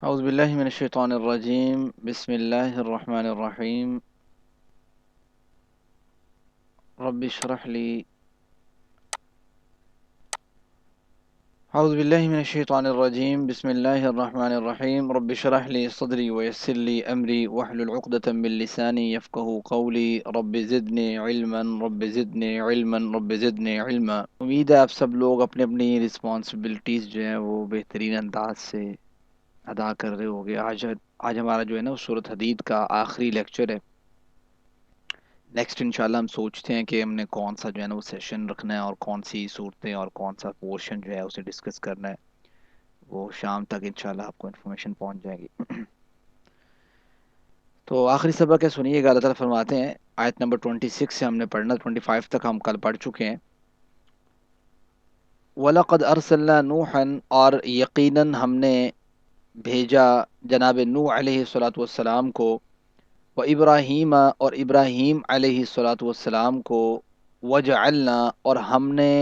أعوذ بالله من الشيطان الرجيم بسم الله الرحمن الرحيم رب اشرح لي أعوذ بالله من الشيطان الرجيم بسم الله الرحمن الرحيم رب اشرح لي صدري ويسر لي أمري واحلل عقدة من لساني يفقه قولي رب زدني علما رب زدني علما رب زدنی علما۔ امید ہے آپ سب لوگ اپنی اپنی رسپانسبلٹیز جو ہیں وہ بہترین انداز سے ادا کر رہے ہوگے۔ آج ہمارا جو ہے نا سورۃ حدید کا آخری لیکچر ہے۔ نیکسٹ انشاءاللہ ہم سوچتے ہیں کہ ہم نے کون سا جو ہے نا وہ سیشن رکھنا ہے اور کون سی صورتیں اور کون سا پورشن جو ہے اسے ڈسکس کرنا ہے۔ وہ شام تک انشاءاللہ آپ کو انفارمیشن پہنچ جائے گی۔ تو آخری سبق ہے، سنیے گا۔ اللہ تعالیٰ فرماتے ہیں آیت نمبر 26 سے ہم نے پڑھنا، 25 تک ہم کل پڑھ چکے ہیں۔ وَلَقَدْ أَرْسَلْنَا نُوحًا، اور یقیناً ہم نے بھیجا جناب نوح علیہ الصلوۃ والسلام کو، و ابراہیم، اور ابراہیم علیہ الصلوۃ والسلام کو، وجعلنا، اور ہم نے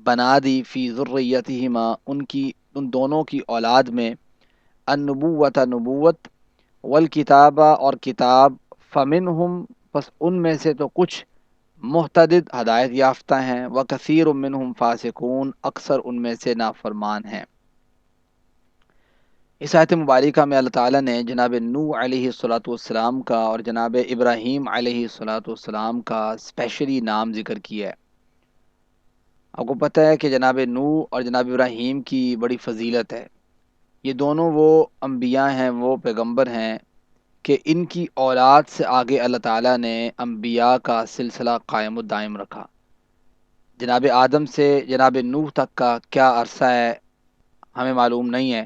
بنا دی، فی ذریتہما، ان دونوں کی اولاد میں، النبوۃ، نبوت، والکتابہ، اور کتاب، فمنہم، پس ان میں سے تو کچھ، مہتدد، ہدایت یافتہ ہیں، وکثیر منہم فاسقون، اکثر ان میں سے نافرمان ہیں۔ اس آیت مبارکہ میں اللہ تعالیٰ نے جناب نوح علیہ الصلوۃ والسلام کا اور جناب ابراہیم علیہ الصلوۃ والسلام کا اسپیشلی نام ذکر کیا ہے۔ آپ کو پتہ ہے کہ جناب نوح اور جناب ابراہیم کی بڑی فضیلت ہے۔ یہ دونوں وہ انبیاء ہیں، وہ پیغمبر ہیں کہ ان کی اولاد سے آگے اللہ تعالیٰ نے انبیاء کا سلسلہ قائم و دائم رکھا۔ جناب آدم سے جناب نوح تک کا کیا عرصہ ہے ہمیں معلوم نہیں ہے،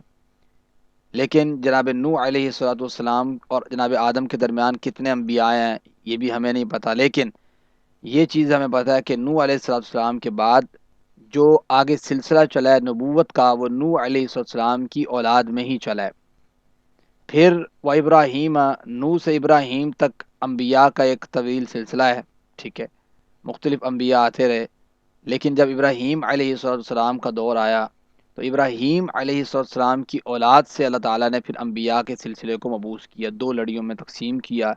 لیکن جناب نوح علیہ الصلوۃ والسلام اور جناب آدم کے درمیان کتنے انبیاء ہیں یہ بھی ہمیں نہیں پتہ، لیکن یہ چیز ہمیں پتہ ہے کہ نوح علیہ الصلوۃ والسلام کے بعد جو آگے سلسلہ چلا ہے نبوت کا، وہ نوح علیہ الصلوۃ والسلام کی اولاد میں ہی چلا ہے۔ پھر وہ ابراہیم، نوح سے ابراہیم تک انبیاء کا ایک طویل سلسلہ ہے، ٹھیک ہے، مختلف انبیاء آتے رہے، لیکن جب ابراہیم علیہ السلام کا دور آیا تو ابراہیم علیہ السلام کی اولاد سے اللہ تعالیٰ نے پھر انبیاء کے سلسلے کو مبعوث کیا، دو لڑیوں میں تقسیم کیا۔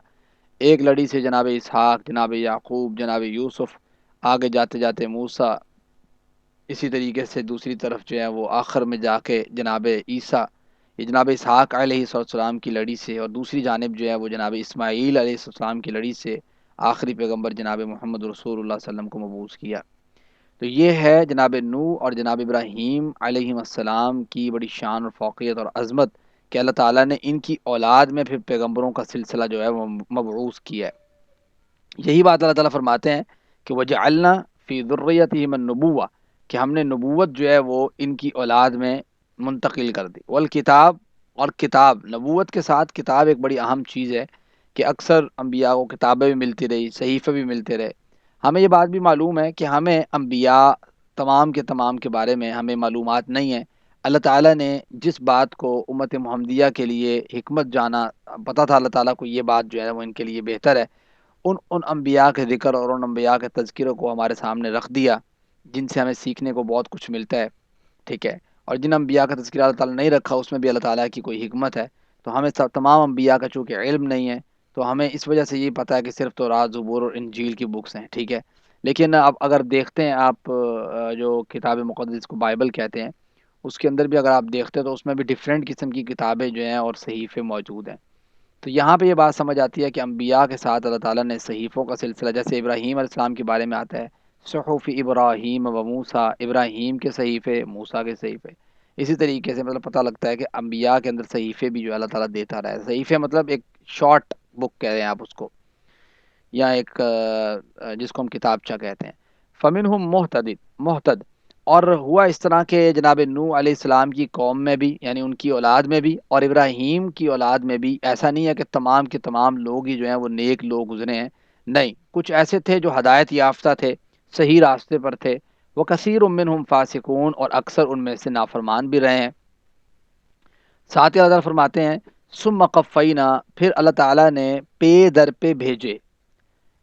ایک لڑی سے جناب اسحاق، جناب یعقوب، جناب یوسف، آگے جاتے جاتے موسیٰ، اسی طریقے سے دوسری طرف جو ہے وہ آخر میں جا کے جناب عیسیٰ، یہ جناب اسحاق علیہ السلام کی لڑی سے، اور دوسری جانب جو ہے وہ جناب اسماعیل علیہ السلام کی لڑی سے آخری پیغمبر جناب محمد رسول اللہ صلی اللہ علیہ وسلم کو مبعوث کیا۔ تو یہ ہے جناب نوح اور جناب ابراہیم علیہ السلام کی بڑی شان اور فوقیت اور عظمت کہ اللہ تعالیٰ نے ان کی اولاد میں پھر پیغمبروں کا سلسلہ جو ہے وہ مبعوث کیا ہے۔ یہی بات اللہ تعالیٰ فرماتے ہیں کہ وجعلنا فی ذریتہم النبوہ، کہ ہم نے نبوت جو ہے وہ ان کی اولاد میں منتقل کر دی، والکتاب، اور کتاب، نبوت کے ساتھ کتاب ایک بڑی اہم چیز ہے کہ اکثر انبیاء کو کتابیں بھی ملتی رہی، صحیفے بھی ملتے رہے۔ ہمیں یہ بات بھی معلوم ہے کہ ہمیں انبیاء تمام کے تمام کے بارے میں ہمیں معلومات نہیں ہے۔ اللہ تعالیٰ نے جس بات کو امت محمدیہ کے لیے حکمت جانا، پتہ تھا اللہ تعالیٰ کو یہ بات جو ہے وہ ان کے لیے بہتر ہے، ان انبیاء کے ذکر اور ان انبیاء کے تذکروں کو ہمارے سامنے رکھ دیا، جن سے ہمیں سیکھنے کو بہت کچھ ملتا ہے، ٹھیک ہے۔ اور جن انبیاء کا تذکرہ اللہ تعالیٰ نے نہیں رکھا اس میں بھی اللہ تعالیٰ کی کوئی حکمت ہے۔ تو ہمیں تمام انبیاء کا چونکہ علم نہیں ہے تو ہمیں اس وجہ سے یہ پتہ ہے کہ صرف تورات، زبور اور انجیل کی بکس ہیں، ٹھیک ہے۔ لیکن اب اگر دیکھتے ہیں آپ جو کتاب مقدس کو بائبل کہتے ہیں، اس کے اندر بھی اگر آپ دیکھتے ہیں تو اس میں بھی ڈیفرنٹ قسم کی کتابیں جو ہیں اور صحیفے موجود ہیں۔ تو یہاں پہ یہ بات سمجھ آتی ہے کہ انبیاء کے ساتھ اللہ تعالیٰ نے صحیفوں کا سلسلہ، جیسے ابراہیم علیہ السلام کے بارے میں آتا ہے صحف ابراہیم و موسیٰ، ابراہیم کے صحیفے، موسیٰ کے صحیفے، اسی طریقے سے مطلب پتہ لگتا ہے کہ انبیاء کے اندر صحیفے بھی جو اللہ تعالیٰ دیتا رہا ہے۔ صحیفے مطلب ایک شارٹ بک کہہ رہے ہیں آپ اس کو، یا ایک جس کو ہم کتابچہ کہتے ہیں۔ فمنہم محتد، اور ہوا اس طرح کہ جناب نوح علیہ السلام کی قوم میں بھی، یعنی ان کی اولاد میں بھی، اور ابراہیم کی اولاد میں بھی، ایسا نہیں ہے کہ تمام کے تمام لوگ ہی جو ہیں وہ نیک لوگ گزرے ہیں، نہیں، کچھ ایسے تھے جو ہدایت یافتہ تھے، صحیح راستے پر تھے، وہ کثیر منہم فاسقون، اور اکثر ان میں سے نافرمان بھی رہے ہیں۔ ساتھ ہی اللہ تعالیٰ فرماتے ہیں ثم قفینا، پھر اللہ تعالیٰ نے پے در پہ بھیجے۔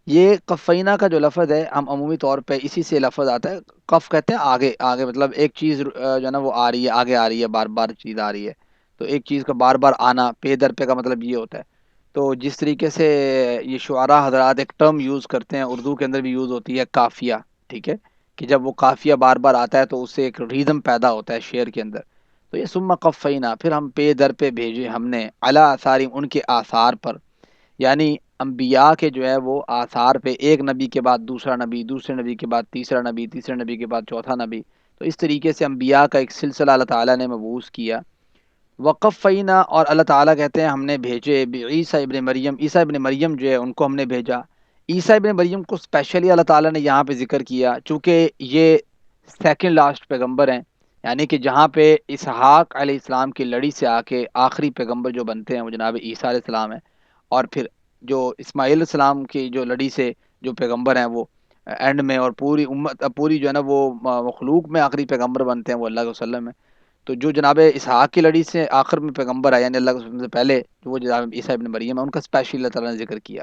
یہ قفینہ کا جو لفظ ہے ہم عمومی طور پہ اسی سے لفظ آتا ہے، قف کہتے ہیں آگے آگے، مطلب ایک چیز جو ہے نا وہ آ رہی ہے، آگے آ رہی ہے، بار بار چیز آ رہی ہے، تو ایک چیز کا بار بار آنا، پے در پے کا مطلب یہ ہوتا ہے. تو جس طریقے سے یہ شعراء حضرات ایک ٹرم یوز کرتے ہیں، اردو کے اندر بھی یوز ہوتی ہے قافیہ، ٹھیک ہے، کہ جب وہ قافیہ بار بار آتا ہے تو اس سے ایک ریدم پیدا ہوتا ہے شعر کے اندر. تو یہ ثم قفینا، پھر ہم پے در پہ بھیجے ہم نے، علی آثارہم، ان کے آثار پر، یعنی انبیاء کے جو ہے وہ آثار پہ، ایک نبی کے بعد دوسرا نبی، دوسرے نبی کے بعد تیسرا نبی، تیسرے نبی کے بعد چوتھا نبی. تو اس طریقے سے انبیاء کا ایک سلسلہ اللہ تعالیٰ نے مبعوث کیا. وقفینا، اور اللہ تعالیٰ کہتے ہیں ہم نے بھیجے عیسیٰ ابن مریم، عیسیٰ ابن مریم جو ہے ان کو ہم نے بھیجا. عیسیٰ ابن مریم کو اسپیشلی اللہ تعالیٰ نے یہاں پہ ذکر کیا چونکہ یہ سیکنڈ لاسٹ پیغمبر ہیں، یعنی کہ جہاں پہ اسحاق علیہ السلام کی لڑی سے آ کے آخری پیغمبر جو بنتے ہیں وہ جناب عیسیٰ علیہ السلام ہیں، اور پھر جو اسماعیل علیہ السلام کی جو لڑی سے جو پیغمبر ہیں وہ اینڈ میں، اور پوری امت، پوری جو ہے نا وہ مخلوق میں آخری پیغمبر بنتے ہیں وہ اللہ کے وسلم ہے. تو جو جناب اسحاق کی لڑی سے آخر میں پیغمبر ہے، یعنی اللہ کے وسلم سے پہلے جو وہ جناب عیسیٰ ابن مریم ہے، ان کا اسپیشلی اللہ تعالیٰ نے ذکر کیا.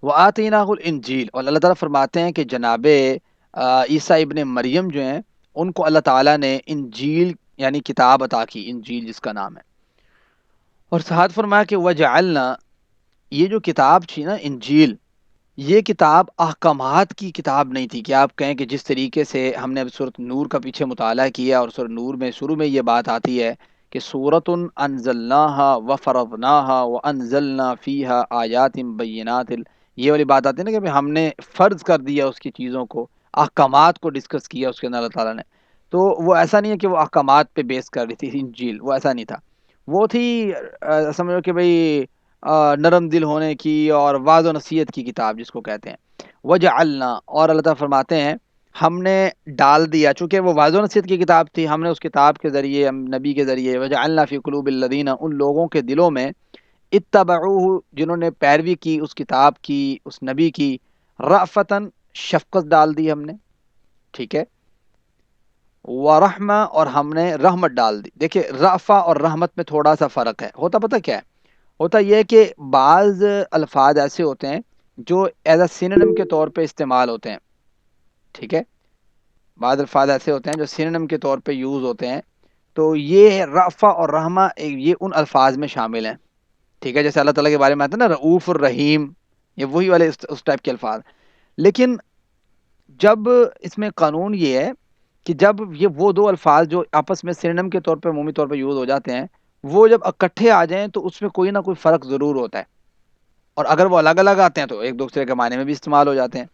وآتیناہ الانجیل، اور اللہ تعالیٰ فرماتے ہیں کہ جناب عیسیٰ ابن مریم جو ہیں ان کو اللہ تعالیٰ نے انجیل یعنی کتاب عطا کی، انجیل جس کا نام ہے. اور ساتھ فرمایا کہ وجعلنا، یہ جو کتاب تھی نا انجیل، یہ کتاب احکامات کی کتاب نہیں تھی کہ آپ کہیں کہ جس طریقے سے ہم نے اب سورۃ نور کا پیچھے مطالعہ کیا، اور سورۃ نور میں شروع میں یہ بات آتی ہے کہ سورۃ انزلناہا وفرضناہا وانزلنا فیہا آیات بینات، یہ والی بات آتی ہے نا کہ ہم نے فرض کر دیا اس کی چیزوں کو، احکامات کو ڈسکس کیا اس کے اندر اللہ تعالیٰ نے. تو وہ ایسا نہیں ہے کہ وہ احکامات پہ بیس کر رہی تھی انجیل، وہ ایسا نہیں تھا. وہ تھی سمجھو کہ بھئی نرم دل ہونے کی اور وعظ و نصیحت کی کتاب جس کو کہتے ہیں. وجعلنا، اور اللہ تعالیٰ فرماتے ہیں ہم نے ڈال دیا، چونکہ وہ وعظ و نصیحت کی کتاب تھی، ہم نے اس کتاب کے ذریعے، نبی کے ذریعے، وجعلنا فی قلوب الذین، ان لوگوں کے دلوں میں، اتبعوہ، جنہوں نے پیروی کی اس کتاب کی، اس نبی کی، رأفتاً، شفقت ڈال دی ہم نے، ٹھیک ہے، ورحمہ، اور ہم نے رحمت ڈال دی. دیکھیں رأفہ اور رحمت میں تھوڑا سا فرق ہے. ہوتا پتہ کیا ہے؟ ہوتا یہ ہے کہ بعض الفاظ ایسے ہوتے ہیں جو ایز اے سینونیم کے طور پہ استعمال ہوتے ہیں، ٹھیک ہے، بعض الفاظ ایسے ہوتے ہیں جو سینونیم کے طور پہ یوز ہوتے ہیں. تو یہ رأفہ اور رحمہ یہ ان الفاظ میں شامل ہیں، ٹھیک ہے، جیسے اللہ تعالیٰ کے بارے میں آتا ہے نا رؤوف الرحیم، یہ وہی والے اس ٹائپ کے الفاظ. لیکن جب اس میں قانون یہ ہے کہ جب یہ وہ دو الفاظ جو آپس میں سینونیم کے طور پہ عمومی طور پہ یوز ہو جاتے ہیں، وہ جب اکٹھے آ جائیں تو اس میں کوئی نہ کوئی فرق ضرور ہوتا ہے. اور اگر وہ الگ الگ آتے ہیں تو ایک دوسرے کے معنی میں بھی استعمال ہو جاتے ہیں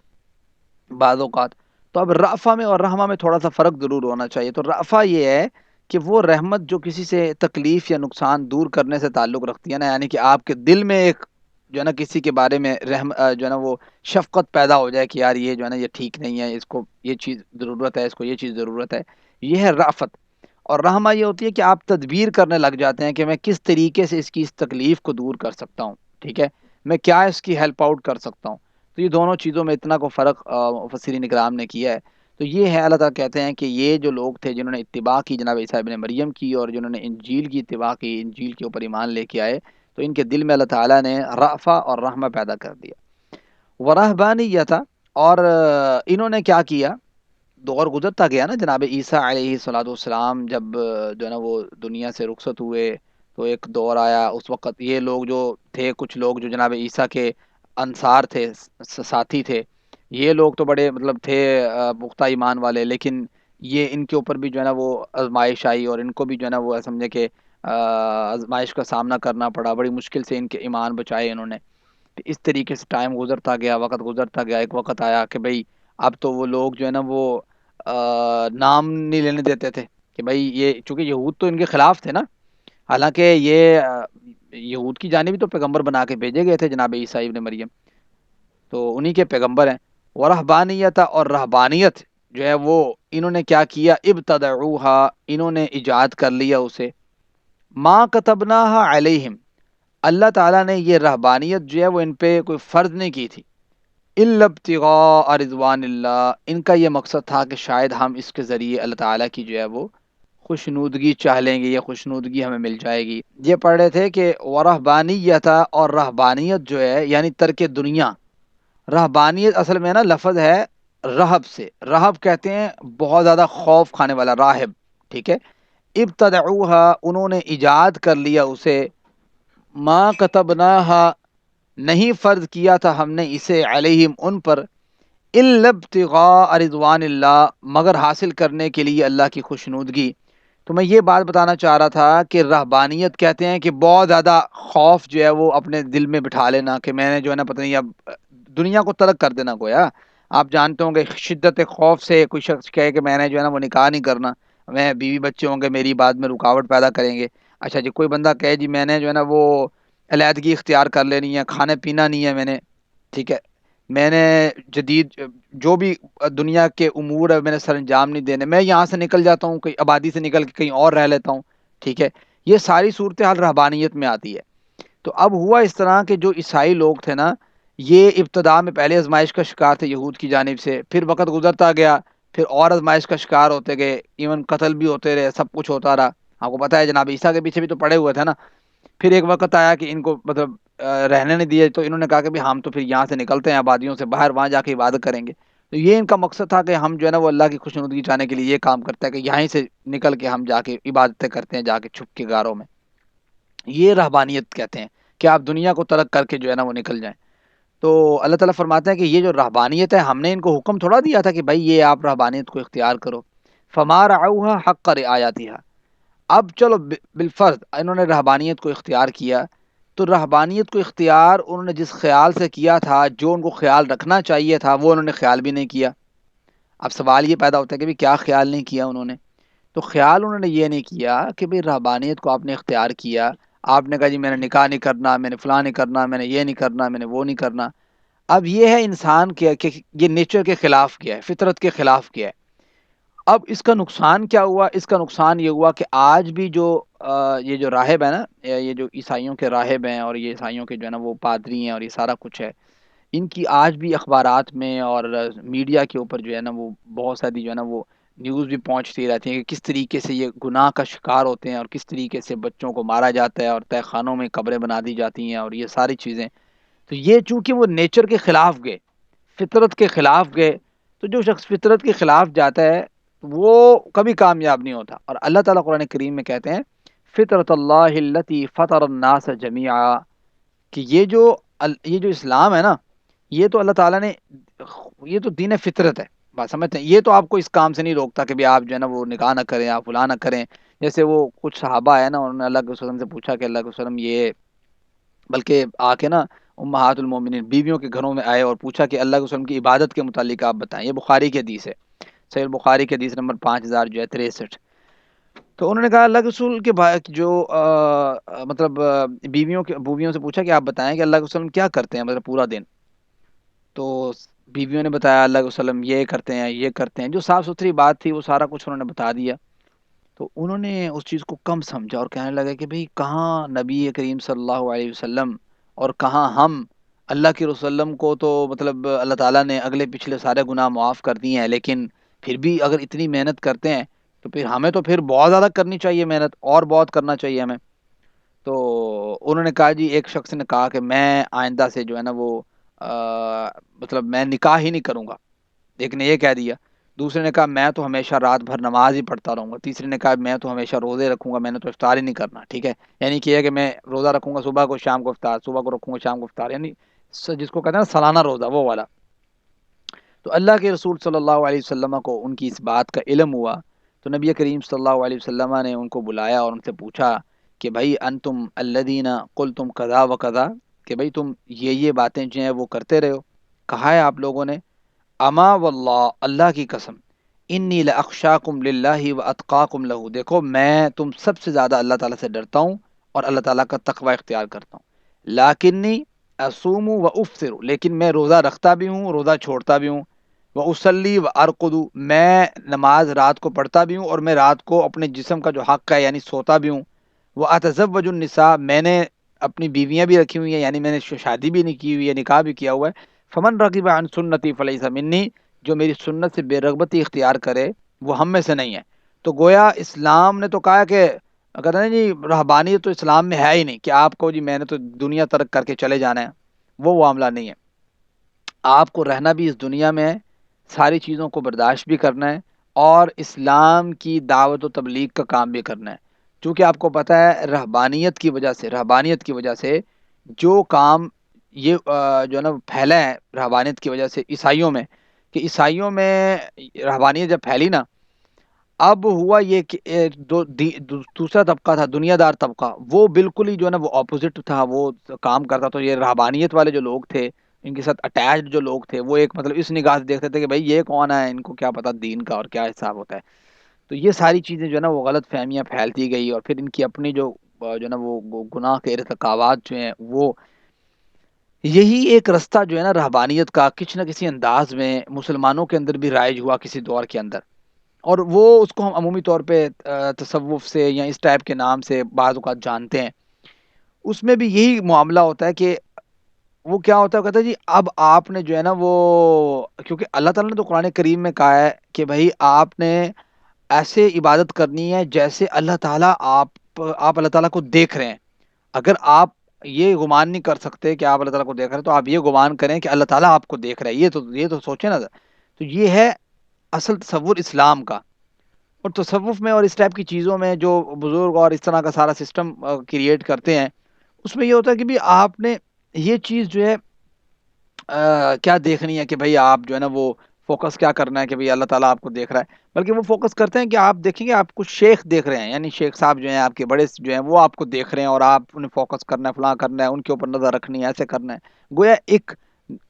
بعض اوقات. تو اب رأفہ میں اور رحمہ میں تھوڑا سا فرق ضرور ہونا چاہیے. تو رأفہ یہ ہے کہ وہ رحمت جو کسی سے تکلیف یا نقصان دور کرنے سے تعلق رکھتی ہے نا، یعنی کہ آپ کے دل میں ایک جو ہے نا کسی کے بارے میں جو ہے نا وہ شفقت پیدا ہو جائے کہ یار یہ جو ہے نا یہ ٹھیک نہیں ہے، اس کو یہ چیز ضرورت ہے، اس کو یہ چیز ضرورت ہے، یہ ہے رأفت. اور رحمہ یہ ہوتی ہے کہ آپ تدبیر کرنے لگ جاتے ہیں کہ میں کس طریقے سے اس کی اس تکلیف کو دور کر سکتا ہوں، ٹھیک ہے، میں کیا اس کی ہیلپ آؤٹ کر سکتا ہوں. تو یہ دونوں چیزوں میں اتنا کو فرق مفسرین اکرام نے کیا ہے. تو یہ ہے، اللہ تعالیٰ کہتے ہیں کہ یہ جو لوگ تھے جنہوں نے اتباع کی جناب عیسیٰ ابن مریم کی، اور جنہوں نے انجیل کی اتباع کی، انجیل کے اوپر ایمان لے کے آئے، تو ان کے دل میں اللہ تعالیٰ نے رأفہ اور رحمہ پیدا کر دیا. ورہبانیت، اور انہوں نے کیا کیا، دور گزرتا گیا نا جناب عیسیٰ علیہ السلام جب جو ہے نا وہ دنیا سے رخصت ہوئے، تو ایک دور آیا. اس وقت یہ لوگ جو تھے، کچھ لوگ جو جناب عیسیٰ کے انصار تھے، ساتھی تھے، یہ لوگ تو بڑے مطلب تھے پختہ ایمان والے، لیکن یہ ان کے اوپر بھی جو ہے نا وہ آزمائش آئی، اور ان کو بھی جو ہے نا وہ سمجھے کہ آزمائش کا سامنا کرنا پڑا، بڑی مشکل سے ان کے ایمان بچائے انہوں نے. اس طریقے سے ٹائم گزرتا گیا، وقت گزرتا گیا. ایک وقت آیا کہ بھئی اب تو وہ لوگ جو ہے نا وہ نام نہیں لینے دیتے تھے کہ بھئی یہ، چونکہ یہود تو ان کے خلاف تھے نا، حالانکہ یہ یہود کی جانب بھی تو پیغمبر بنا کے بھیجے گئے تھے جناب عیسیٰ ابن مریم، تو انہی کے پیغمبر ہیں. ورہبانیت، اور رہبانیت جو ہے وہ انہوں نے کیا کیا، ابتدعوہا، انہوں نے ایجاد کر لیا اسے، ما کتبناہا علیہم، اللہ تعالیٰ نے یہ رہبانیت جو ہے وہ ان پہ کوئی فرض نہیں کی تھی، الا ابتغاء رضوان اللہ، ان کا یہ مقصد تھا کہ شاید ہم اس کے ذریعے اللہ تعالیٰ کی جو ہے وہ خوشنودگی چاہ لیں گے، یا خوشنودگی ہمیں مل جائے گی. یہ پڑھ رہے تھے کہ ورہبانیت، اور رہبانیت جو ہے یعنی ترک دنیا. رہبانیت اصل میں نا لفظ ہے رہب سے، رہب کہتے ہیں بہت زیادہ خوف کھانے والا، راہب، ٹھیک ہے. ابتدعوها انہوں نے ایجاد کر لیا اسے، ما کتبناها نہیں فرض کیا تھا ہم نے اسے، علیہم ان پر، الا ابتغاء رضوان اللہ مگر حاصل کرنے کے لیے اللہ کی خوشنودگی۔ تو میں یہ بات بتانا چاہ رہا تھا کہ رہبانیت کہتے ہیں کہ بہت زیادہ خوف جو ہے وہ اپنے دل میں بٹھا لینا کہ میں نے جو ہے نا پتہ نہیں اب دنیا کو ترک کر دینا گویا۔ آپ جانتے ہوں گے شدت خوف سے کوئی شخص کہے کہ میں نے جو ہے نا وہ نکاح نہیں کرنا، میں بیوی بچے ہوں گے میری بعد میں رکاوٹ پیدا کریں گے۔ اچھا جی، کوئی بندہ کہے جی میں نے جو ہے نا وہ علیحدگی اختیار کر لینی ہے، کھانے پینا نہیں ہے میں نے، ٹھیک ہے، میں نے جدید جو بھی دنیا کے امور ہے میں نے سر انجام نہیں دینے، میں یہاں سے نکل جاتا ہوں، کہیں آبادی سے نکل کے کہیں اور رہ لیتا ہوں، ٹھیک ہے، یہ ساری صورتحال رہبانیت میں آتی ہے۔ تو اب ہوا اس طرح کہ جو عیسائی لوگ تھے نا، یہ ابتدا میں پہلے آزمائش کا شکار تھے یہود کی جانب سے، پھر وقت گزرتا گیا، پھر اور آزمائش کا شکار ہوتے گئے، ایون قتل بھی ہوتے رہے، سب کچھ ہوتا رہا۔ آپ کو پتہ ہے جناب عیسیٰ کے پیچھے بھی تو پڑے ہوئے تھے نا۔ پھر ایک وقت آیا کہ ان کو مطلب رہنے نہیں دیے، تو انہوں نے کہا کہ بھی ہم تو پھر یہاں سے نکلتے ہیں آبادیوں سے باہر، وہاں جا کے عبادت کریں گے۔ تو یہ ان کا مقصد تھا کہ ہم جو ہے نا وہ اللہ کی خوشنودگی چاہنے کے لیے یہ کام کرتے ہیں کہ یہیں سے نکل کے ہم جا کے عبادتیں کرتے ہیں، جا کے چھپ کے غاروں میں۔ یہ رہبانیت کہتے ہیں کہ آپ دنیا کو ترک کر کے جو ہے نا وہ نکل جائیں۔ تو اللہ تعالیٰ فرماتے ہیں کہ یہ جو رہبانیت ہے ہم نے ان کو حکم تھوڑا دیا تھا کہ بھائی یہ آپ رہبانیت کو اختیار کرو، فما رعوها حق رعایتها۔ اب چلو بالفرض انہوں نے رہبانیت کو اختیار کیا، تو رہبانیت کو اختیار انہوں نے جس خیال سے کیا تھا، جو ان کو خیال رکھنا چاہیے تھا، وہ انہوں نے خیال بھی نہیں کیا۔ اب سوال یہ پیدا ہوتا ہے کہ بھی کیا خیال نہیں کیا انہوں نے؟ تو خیال انہوں نے یہ نہیں کیا کہ بھئی رہبانیت کو آپ نے اختیار کیا، آپ نے کہا جی میں نے نکاح نہیں کرنا، میں نے فلاں نہیں کرنا، میں نے یہ نہیں کرنا، میں نے وہ نہیں کرنا۔ اب یہ ہے انسان کے کہ یہ نیچر کے خلاف کیا ہے، فطرت کے خلاف کیا ہے۔ اب اس کا نقصان کیا ہوا؟ اس کا نقصان یہ ہوا کہ آج بھی جو یہ جو راہب ہے نا، یہ جو عیسائیوں کے راہب ہیں اور یہ عیسائیوں کے جو ہے نا وہ پادری ہیں اور یہ سارا کچھ ہے، ان کی آج بھی اخبارات میں اور میڈیا کے اوپر جو ہے نا وہ بہت ساری جو ہے نا وہ نیوز بھی پہنچتی رہتی ہیں کہ کس طریقے سے یہ گناہ کا شکار ہوتے ہیں اور کس طریقے سے بچوں کو مارا جاتا ہے اور تہہ خانوں میں قبریں بنا دی جاتی ہیں اور یہ ساری چیزیں۔ تو یہ چونکہ وہ نیچر کے خلاف گئے، فطرت کے خلاف گئے، تو جو شخص فطرت کے خلاف جاتا ہے وہ کبھی کامیاب نہیں ہوتا۔ اور اللہ تعالیٰ قرآن کریم میں کہتے ہیں فطرت اللہ التی فطر الناس جمیعا، کہ یہ جو اسلام ہے نا، یہ تو اللہ تعالیٰ نے، یہ تو دین فطرت ہے، بات سمجھتے ہیں؟ یہ تو آپ کو اس کام سے نہیں روکتا کہ بھی آپ جو ہے نا وہ نکاح نہ کریں، آپ فلاں نہ کریں۔ جیسے وہ کچھ صحابہ ہے نا، انہوں نے اللہ کے وسلم سے پوچھا کہ اللہ کے وسلم یہ، بلکہ آ کے نا امہات المومنین بیویوں کے گھروں میں آئے اور پوچھا کہ اللہ کے وسلم کی عبادت کے متعلق آپ بتائیں۔ یہ بخاری کی حدیث ہے، صحیح البخاری کی حدیث نمبر 5063۔ تو انہوں نے کہا اللہ کے رسول کے جو مطلب بیویوں سے پوچھا کہ آپ بتائیں کہ اللہ کے وسلم کیا کرتے ہیں مطلب پورا دن؟ تو بیویوں نے بتایا اللہ کے وسلم یہ کرتے ہیں یہ کرتے ہیں، جو صاف ستھری بات تھی وہ سارا کچھ انہوں نے بتا دیا۔ تو انہوں نے اس چیز کو کم سمجھا اور کہنے لگا کہ بھئی کہاں نبی کریم صلی اللہ علیہ وسلم اور کہاں ہم، اللہ کے وسلم کو تو مطلب اللہ تعالیٰ نے اگلے پچھلے سارے گناہ معاف کر دیے ہیں، لیکن پھر بھی اگر اتنی محنت کرتے ہیں تو پھر ہمیں تو پھر بہت زیادہ کرنی چاہیے محنت، اور بہت کرنا چاہیے ہمیں۔ تو انہوں نے کہا جی، ایک شخص نے کہا کہ میں آئندہ سے جو ہے نا وہ مطلب میں نکاح ہی نہیں کروں گا، ایک نے یہ کہہ دیا۔ دوسرے نے کہا میں تو ہمیشہ رات بھر نماز ہی پڑھتا رہوں گا۔ تیسرے نے کہا میں تو ہمیشہ روزے رکھوں گا، میں نے تو افطار ہی نہیں کرنا، ٹھیک ہے، یعنی کہ یہ کہ میں روزہ رکھوں گا صبح کو شام کو افطار، صبح کو رکھوں گا شام کو افطار، یعنی جس کو کہتے ہیں نا سالانہ روزہ، وہ والا۔ تو اللہ کے رسول صلی اللہ علیہ وسلم کو ان کی اس بات کا علم ہوا، تو نبی کریم صلی اللہ علیہ وسلم نے ان کو بلایا اور ان سے پوچھا کہ بھائی انتم الذین قلتم کذا و کذا، کہ بھائی تم یہ باتیں جو ہیں وہ کرتے رہے ہو، کہا ہے آپ لوگوں نے، اما واللہ، اللہ کی قسم، انی لاخشاکم للہ و اتقاکم لہ، دیکھو میں تم سب سے زیادہ اللہ تعالیٰ سے ڈرتا ہوں اور اللہ تعالیٰ کا تقوی اختیار کرتا ہوں، لاکنی اصوم و افطر، لیکن میں روزہ رکھتا بھی ہوں، روزہ چھوڑتا بھی ہوں، وہ اسلی و ارقد، میں نماز رات کو پڑھتا بھی ہوں اور میں رات کو اپنے جسم کا جو حق ہے یعنی سوتا بھی ہوں، وہ اتزوج النساء، میں نے اپنی بیویاں بھی رکھی ہوئی ہیں، یعنی میں نے شادی بھی نہیں کی ہوئی ہے، نکاح بھی کیا ہوا ہے، فمن رغب عن سنتی فلیس منی، جو میری سنت سے بے رغبتی اختیار کرے وہ ہم میں سے نہیں ہے۔ تو گویا اسلام نے تو کہا کہ کہتے ہیں جی رہبانیت تو اسلام میں ہے ہی نہیں کہ آپ کو جی میں نے تو دنیا ترک کر کے چلے جانا ہے، وہ معاملہ نہیں ہے۔ آپ کو رہنا بھی اس دنیا میں ہے، ساری چیزوں کو برداشت بھی کرنا ہے اور اسلام کی دعوت و تبلیغ کا کام بھی کرنا ہے. چونکہ آپ کو پتہ ہے رہبانیت کی وجہ سے جو کام یہ جو ہے نا پھیلا ہے رہبانیت کی وجہ سے عیسائیوں میں، کہ عیسائیوں میں رہبانیت جب پھیلی نا، اب ہوا یہ کہ دوسرا طبقہ تھا، دنیا دار طبقہ، وہ بالکل ہی جو ہے نا وہ اپوزٹ تھا، وہ کام کرتا. تو یہ رہبانیت والے جو لوگ تھے، ان کے ساتھ اٹیچڈ جو لوگ تھے، وہ ایک مطلب اس نگاہ سے دیکھتے تھے کہ بھائی یہ کون ہے، ان کو کیا پتا دین کا اور کیا حساب ہوتا ہے. تو یہ ساری چیزیں جو ہے نا وہ غلط فہمیاں پھیلتی گئی، اور پھر ان کی اپنی جو جو ہے نا وہ گناہ کے ارتکابات جو ہیں، وہ یہی ایک رستہ جو ہے نا رہبانیت کا کسی نہ کسی انداز میں مسلمانوں کے اندر بھی رائج ہوا کسی دور کے اندر. اور وہ اس کو ہم عمومی طور پہ تصوف سے یا اس ٹائپ کے نام سے بعض اوقات جانتے ہیں. اس میں بھی یہی معاملہ ہوتا ہے کہ وہ کیا ہوتا ہے، کہتا ہے جی اب آپ نے جو ہے نا وہ، کیونکہ اللہ تعالیٰ نے تو قرآن کریم میں کہا ہے کہ بھائی آپ نے ایسے عبادت کرنی ہے جیسے اللہ تعالیٰ آپ اللہ تعالیٰ کو دیکھ رہے ہیں. اگر آپ یہ گمان نہیں کر سکتے کہ آپ اللہ تعالیٰ کو دیکھ رہے ہیں، تو آپ یہ گمان کریں کہ اللہ تعالیٰ آپ کو دیکھ رہا ہے. یہ تو سوچیں نا. تو یہ ہے اصل تصور اسلام کا. اور تصوف میں اور اس ٹائپ کی چیزوں میں جو بزرگ اور اس طرح کا سارا سسٹم کریٹ کرتے ہیں، اس میں یہ ہوتا ہے کہ بھی آپ نے یہ چیز جو ہے کیا دیکھنی ہے کہ بھئی آپ جو ہے نا وہ فوکس کیا کرنا ہے کہ بھئی اللہ تعالیٰ آپ کو دیکھ رہا ہے. بلکہ وہ فوکس کرتے ہیں کہ آپ دیکھیں گے آپ کچھ شیخ دیکھ رہے ہیں، یعنی شیخ صاحب جو ہیں آپ کے بڑے جو ہیں وہ آپ کو دیکھ رہے ہیں، اور آپ انہیں فوکس کرنا ہے، فلاں کرنا ہے، ان کے اوپر نظر رکھنی ہے، ایسے کرنا ہے. گویا ایک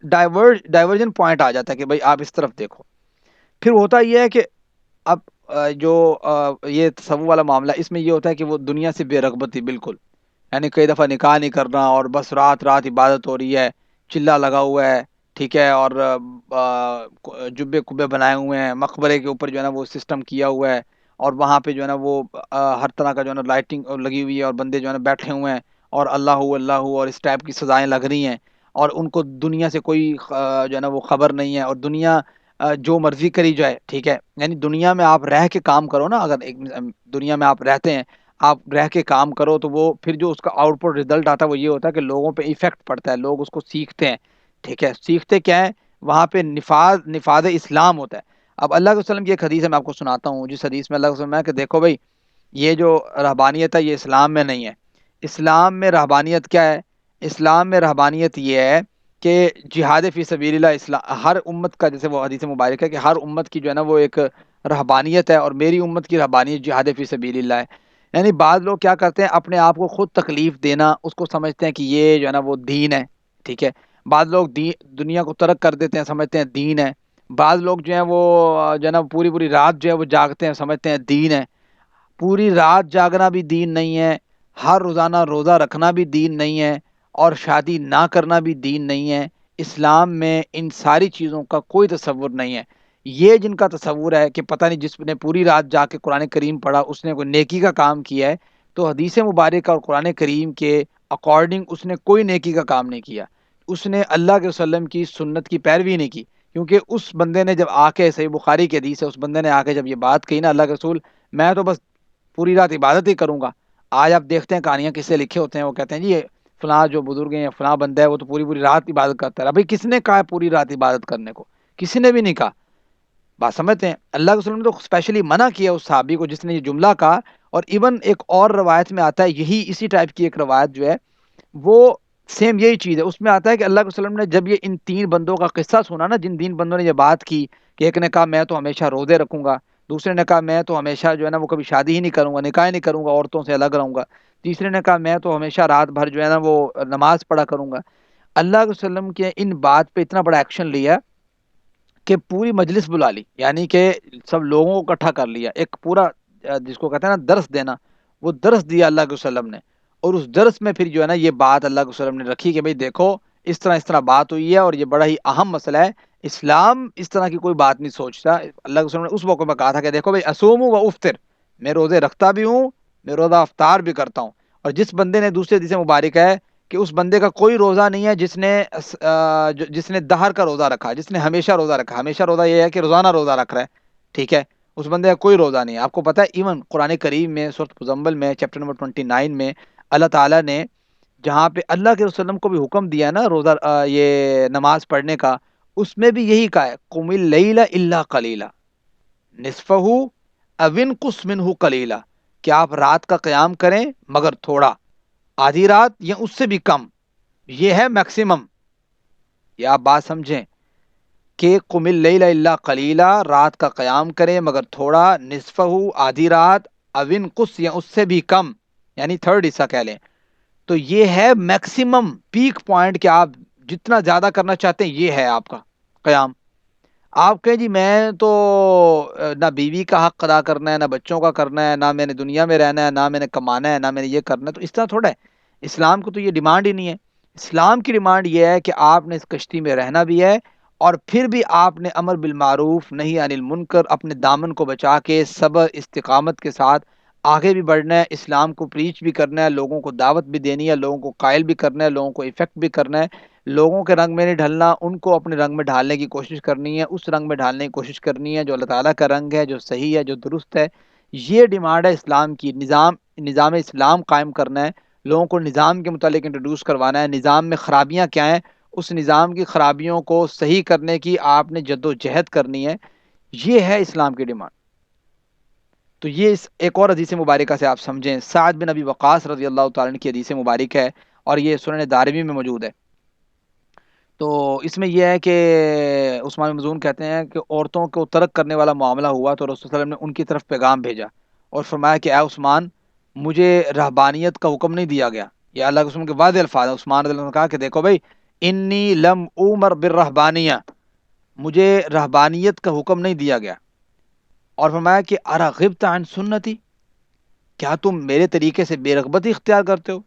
ڈائیورجن پوائنٹ آ جاتا ہے کہ بھئی آپ اس طرف دیکھو. پھر ہوتا یہ ہے کہ اب جو یہ تصوف والا معاملہ، اس میں یہ ہوتا ہے کہ وہ دنیا سے بے رغبتی بالکل، یعنی کئی دفعہ نکاح نہیں کرنا، اور بس رات رات عبادت ہو رہی ہے، چلا لگا ہوا ہے، ٹھیک ہے، اور جبے کبے بنائے ہوئے ہیں، مقبرے کے اوپر جو ہے نا وہ سسٹم کیا ہوا ہے، اور وہاں پہ جو ہے نا وہ ہر طرح کا جو ہے نا لائٹنگ لگی ہوئی ہے، اور بندے جو ہے نا بیٹھے ہوئے ہیں، اور اللہ اللہ اور اس ٹائپ کی سزائیں لگ رہی ہیں. اور ان کو دنیا سے کوئی جو ہے نا وہ خبر نہیں ہے، اور دنیا جو مرضی کری جائے، ٹھیک ہے. یعنی دنیا میں آپ رہ کے کام کرو نا، اگر ایک دنیا میں آپ رہتے ہیں، آپ رہ کے کام کرو، تو وہ پھر جو اس کا آؤٹ پٹ ریزلٹ آتا ہے وہ یہ ہوتا ہے کہ لوگوں پہ ایفیکٹ پڑتا ہے، لوگ اس کو سیکھتے ہیں، ٹھیک ہے. سیکھتے کیا ہے؟ وہاں پہ نفاذ اسلام ہوتا ہے. اب اللہ کے وسلم کی ایک حدیث ہے، میں آپ کو سناتا ہوں، جس حدیث میں اللہ کے وسلم ہے کہ دیکھو بھائی، یہ جو رہبانیت ہے یہ اسلام میں نہیں ہے. اسلام میں رہبانیت کیا ہے؟ اسلام میں رہبانیت یہ ہے کہ جہاد فی سبیل اللہ. اسلام ہر امت کا، جیسے وہ حدیث مبارک ہے کہ ہر امت کی جو ہے نا وہ ایک رہبانیت ہے، اور میری امت کی رہبانیت جہاد فی سبیل اللہ ہے. یعنی بعض لوگ کیا کرتے ہیں، اپنے آپ کو خود تکلیف دینا اس کو سمجھتے ہیں کہ یہ جو ہے نا وہ دین ہے، ٹھیک ہے. بعض لوگ دنیا کو ترک کر دیتے ہیں، سمجھتے ہیں دین ہے. بعض لوگ جو ہیں وہ جو ہے نا پوری پوری رات جو ہے وہ جاگتے ہیں، سمجھتے ہیں دین ہے. پوری رات جاگنا بھی دین نہیں ہے، ہر روزانہ روزہ رکھنا بھی دین نہیں ہے، اور شادی نہ کرنا بھی دین نہیں ہے. اسلام میں ان ساری چیزوں کا کوئی تصور نہیں ہے. یہ جن کا تصور ہے کہ پتہ نہیں جس نے پوری رات جا کے قرآن کریم پڑھا اس نے کوئی نیکی کا کام کیا ہے، تو حدیث مبارکہ اور قرآن کریم کے اکارڈنگ اس نے کوئی نیکی کا کام نہیں کیا. اس نے اللہ کے وسلم کی سنت کی پیروی نہیں کی. کیونکہ اس بندے نے جب آ کے، صحیح بخاری کی حدیث ہے، اس بندے نے آ کے جب یہ بات کہی نا، اللہ کے رسول میں تو بس پوری رات عبادت ہی کروں گا. آج آپ دیکھتے ہیں کہانیاں کس سے لکھے ہوتے ہیں، وہ کہتے ہیں جی فلاں جو بزرگ ہیں، فلاں بندہ ہے وہ تو پوری پوری رات عبادت کرتا ہے. ابھی کس نے کہا ہے پوری رات عبادت کرنے کو؟ کسی نے بھی نہیں کہا. بات سمجھتے ہیں؟ اللہ کے وسلم نے تو اسپیشلی منع کیا اس صحابی کو جس نے یہ جملہ کہا. اور ایون ایک اور روایت میں آتا ہے، یہی اسی ٹائپ کی ایک روایت جو ہے وہ سیم یہی چیز ہے. اس میں آتا ہے کہ اللہ کے وسلم نے جب یہ ان تین بندوں کا قصہ سنا نا، جن تین بندوں نے یہ بات کی کہ ایک نے کہا میں تو ہمیشہ روزے رکھوں گا، دوسرے نے کہا میں تو ہمیشہ جو ہے نا وہ کبھی شادی ہی نہیں کروں گا، نکاح نہیں کروں گا، عورتوں سے الگ رہوں گا، تیسرے نے کہا میں تو ہمیشہ رات بھر جو ہے نا وہ نماز پڑھا کروں گا. اللہ کے وسلم کے ان بات پہ اتنا بڑا ایکشن لیا کہ پوری مجلس بلا لی، یعنی کہ سب لوگوں کو اکٹھا کر لیا. ایک پورا جس کو کہتے ہیں نا درس دینا، وہ درس دیا اللہ کے وسلم نے. اور اس درس میں پھر جو ہے نا یہ بات اللہ کے وسلم نے رکھی کہ بھئی دیکھو اس طرح بات ہوئی ہے، اور یہ بڑا ہی اہم مسئلہ ہے. اسلام اس طرح کی کوئی بات نہیں سوچتا. اللہ کے وسلم نے اس موقع میں کہا تھا کہ دیکھو بھئی اصوم و افطر، میں روزے رکھتا بھی ہوں، میں روزہ افطار بھی کرتا ہوں. اور جس بندے نے، دوسرے حدیث مبارک ہے کہ اس بندے کا کوئی روزہ نہیں ہے جس نے دہر کا روزہ رکھا، جس نے ہمیشہ روزہ رکھا. ہمیشہ روزہ یہ ہے کہ روزانہ روزہ رکھ رہا ہے، ٹھیک ہے. اس بندے کا کوئی روزہ نہیں ہے. آپ کو پتہ ہے ایون قرآن کریم میں سورۃ مزمل میں چیپٹر نمبر 29 میں اللہ تعالیٰ نے جہاں پہ اللہ کے وسلم کو بھی حکم دیا نا روزہ یہ نماز پڑھنے کا، اس میں بھی یہی کہا ہے قم اللیل الا قلیلا، نصفہ اوین قس منہ قلیلا، کہ آپ رات کا قیام کریں مگر تھوڑا، آدھی رات یا اس سے بھی کم، یہ ہے میکسیمم. یہ آپ بات سمجھیں کہ قم اللیل الا قلیلا، رات کا قیام کریں مگر تھوڑا، نصفہ آدھی رات، اوین قس یا اس سے بھی کم، یعنی تھرڈ حصہ کہہ لیں. تو یہ ہے میکسیمم پیک پوائنٹ کہ آپ جتنا زیادہ کرنا چاہتے ہیں یہ ہے آپ کا قیام. آپ کہیں جی میں تو نہ بیوی کا حق ادا کرنا ہے، نہ بچوں کا کرنا ہے، نہ میں نے دنیا میں رہنا ہے، نہ میں نے کمانا ہے، نہ میں نے یہ کرنا ہے، تو اس طرح تھوڑا ہے. اسلام کو تو یہ ڈیمانڈ ہی نہیں ہے. اسلام کی ڈیمانڈ یہ ہے کہ آپ نے اس کشتی میں رہنا بھی ہے، اور پھر بھی آپ نے امر بالمعروف نہی عن المنکر، اپنے دامن کو بچا کے صبر استقامت کے ساتھ آگے بھی بڑھنا ہے. اسلام کو پریچ بھی کرنا ہے، لوگوں کو دعوت بھی دینی ہے، لوگوں کو قائل بھی کرنا ہے، لوگوں کو افیکٹ بھی کرنا ہے. لوگوں کے رنگ میں نہیں ڈھلنا، ان کو اپنے رنگ میں ڈھالنے کی کوشش کرنی ہے، اس رنگ میں ڈھالنے کی کوشش کرنی ہے جو اللہ تعالیٰ کا رنگ ہے، جو صحیح ہے، جو درست ہے. یہ ڈیمانڈ ہے اسلام کی. نظام اسلام قائم کرنا ہے، لوگوں کو نظام کے متعلق انٹروڈیوس کروانا ہے. نظام میں خرابیاں کیا ہیں، اس نظام کی خرابیوں کو صحیح کرنے کی آپ نے جد و جہد کرنی ہے. یہ ہے اسلام کی ڈیمانڈ. تو یہ ایک اور حدیث مبارکہ سے آپ سمجھیں، سعد بن ابی وقاص رضی اللہ تعالیٰ عنہ کی حدیث مبارک ہے، اور یہ سنن دارمی میں موجود ہے. تو اس میں یہ ہے کہ عثمان بن مظعون کہتے ہیں کہ عورتوں کو ترک کرنے والا معاملہ ہوا تو رسول صلی اللہ علیہ وسلم نے ان کی طرف پیغام بھیجا اور فرمایا کہ اے عثمان، مجھے رہبانیت کا حکم نہیں دیا گیا. یہ اللہ کے رسول کے واضح الفاظ ہیں. عثمان رضی اللہ عنہ نے کہا کہ دیکھو بھائی، انی لم عمر بالرہبانیہ، مجھے رہبانیت کا حکم نہیں دیا گیا. اور فرمایا کہ ارغبت عن سنتی، کیا تم میرے طریقے سے بے رغبتی اختیار کرتے ہو؟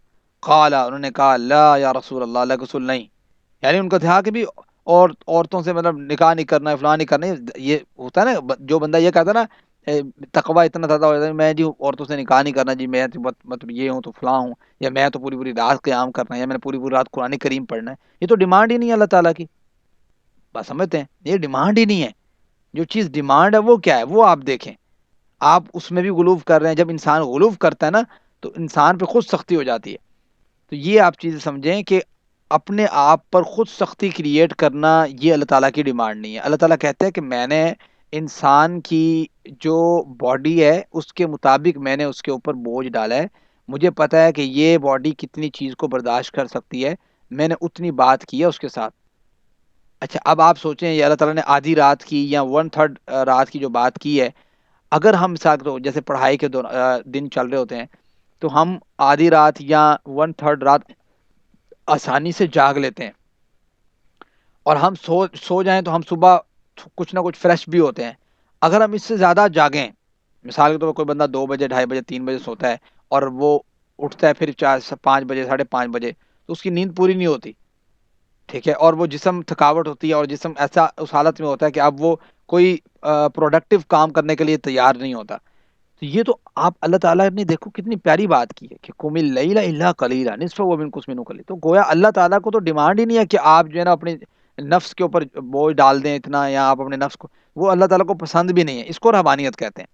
قال، انہوں نے کہا لا یا رسول اللہ، اللہ کے رسول نہیں. یعنی ان کا تھا کہ بھی اور عورتوں سے مطلب نکاح نہیں کرنا ہے، فلاں نہیں کرنا ہے. یہ ہوتا ہے نا جو بندہ یہ کہتا ہے نا، تقوی اتنا زیادہ ہو جاتا ہے، میں جی عورتوں سے نکاح نہیں کرنا جی، میں مطلب یہ ہوں تو فلاں ہوں، یا میں تو پوری پوری رات قیام کرنا ہے، یا میں نے پوری پوری رات قرآن کریم پڑھنا ہے. یہ تو ڈیمانڈ ہی نہیں ہے اللہ تعالیٰ کی. بس سمجھتے ہیں یہ ڈیمانڈ ہی نہیں ہے. جو چیز ڈیمانڈ ہے وہ کیا ہے، وہ آپ دیکھیں. آپ اس میں بھی غلوف کر رہے ہیں. جب انسان غلوف کرتا ہے نا تو انسان پہ خود سختی ہو جاتی ہے. تو یہ آپ چیزیں سمجھیں کہ اپنے آپ پر خود سختی کریٹ کرنا یہ اللہ تعالیٰ کی ڈیمانڈ نہیں ہے. اللہ تعالیٰ کہتے ہیں کہ میں نے انسان کی جو باڈی ہے اس کے مطابق میں نے اس کے اوپر بوجھ ڈالا ہے. مجھے پتا ہے کہ یہ باڈی کتنی چیز کو برداشت کر سکتی ہے، میں نے اتنی بات کی ہے اس کے ساتھ. اچھا اب آپ سوچیں یہ اللہ تعالیٰ نے آدھی رات کی یا ون تھرڈ رات کی جو بات کی ہے، اگر ہم ساتھ جیسے پڑھائی کے دن چل رہے ہوتے ہیں تو ہم آدھی رات یا ون تھرڈ رات آسانی سے جاگ لیتے ہیں، اور ہم سو جائیں تو ہم صبح کچھ نہ کچھ فریش بھی ہوتے ہیں. اگر ہم اس سے زیادہ جاگیں، مثال کے طور پر کوئی بندہ 2 بجے 2:30 بجے 3 بجے سوتا ہے اور وہ اٹھتا ہے پھر 5 بجے 5:30 بجے، تو اس کی نیند پوری نہیں ہوتی. ٹھیک ہے، اور وہ جسم تھکاوٹ ہوتی ہے، اور جسم ایسا اس حالت میں ہوتا ہے کہ اب وہ کوئی پروڈکٹیو کام کرنے کے لیے تیار نہیں ہوتا. تو یہ تو آپ اللہ تعالیٰ نے دیکھو کتنی پیاری بات کی ہے کہ قم اللیل الا قلیلا نصفہ منہ منہ قلیل. تو گویا اللہ تعالیٰ کو تو ڈیمانڈ ہی نہیں ہے کہ آپ جو ہے نا اپنے نفس کے اوپر بوجھ ڈال دیں اتنا، یا آپ اپنے نفس کو، وہ اللہ تعالیٰ کو پسند بھی نہیں ہے. اس کو رہبانیت کہتے ہیں.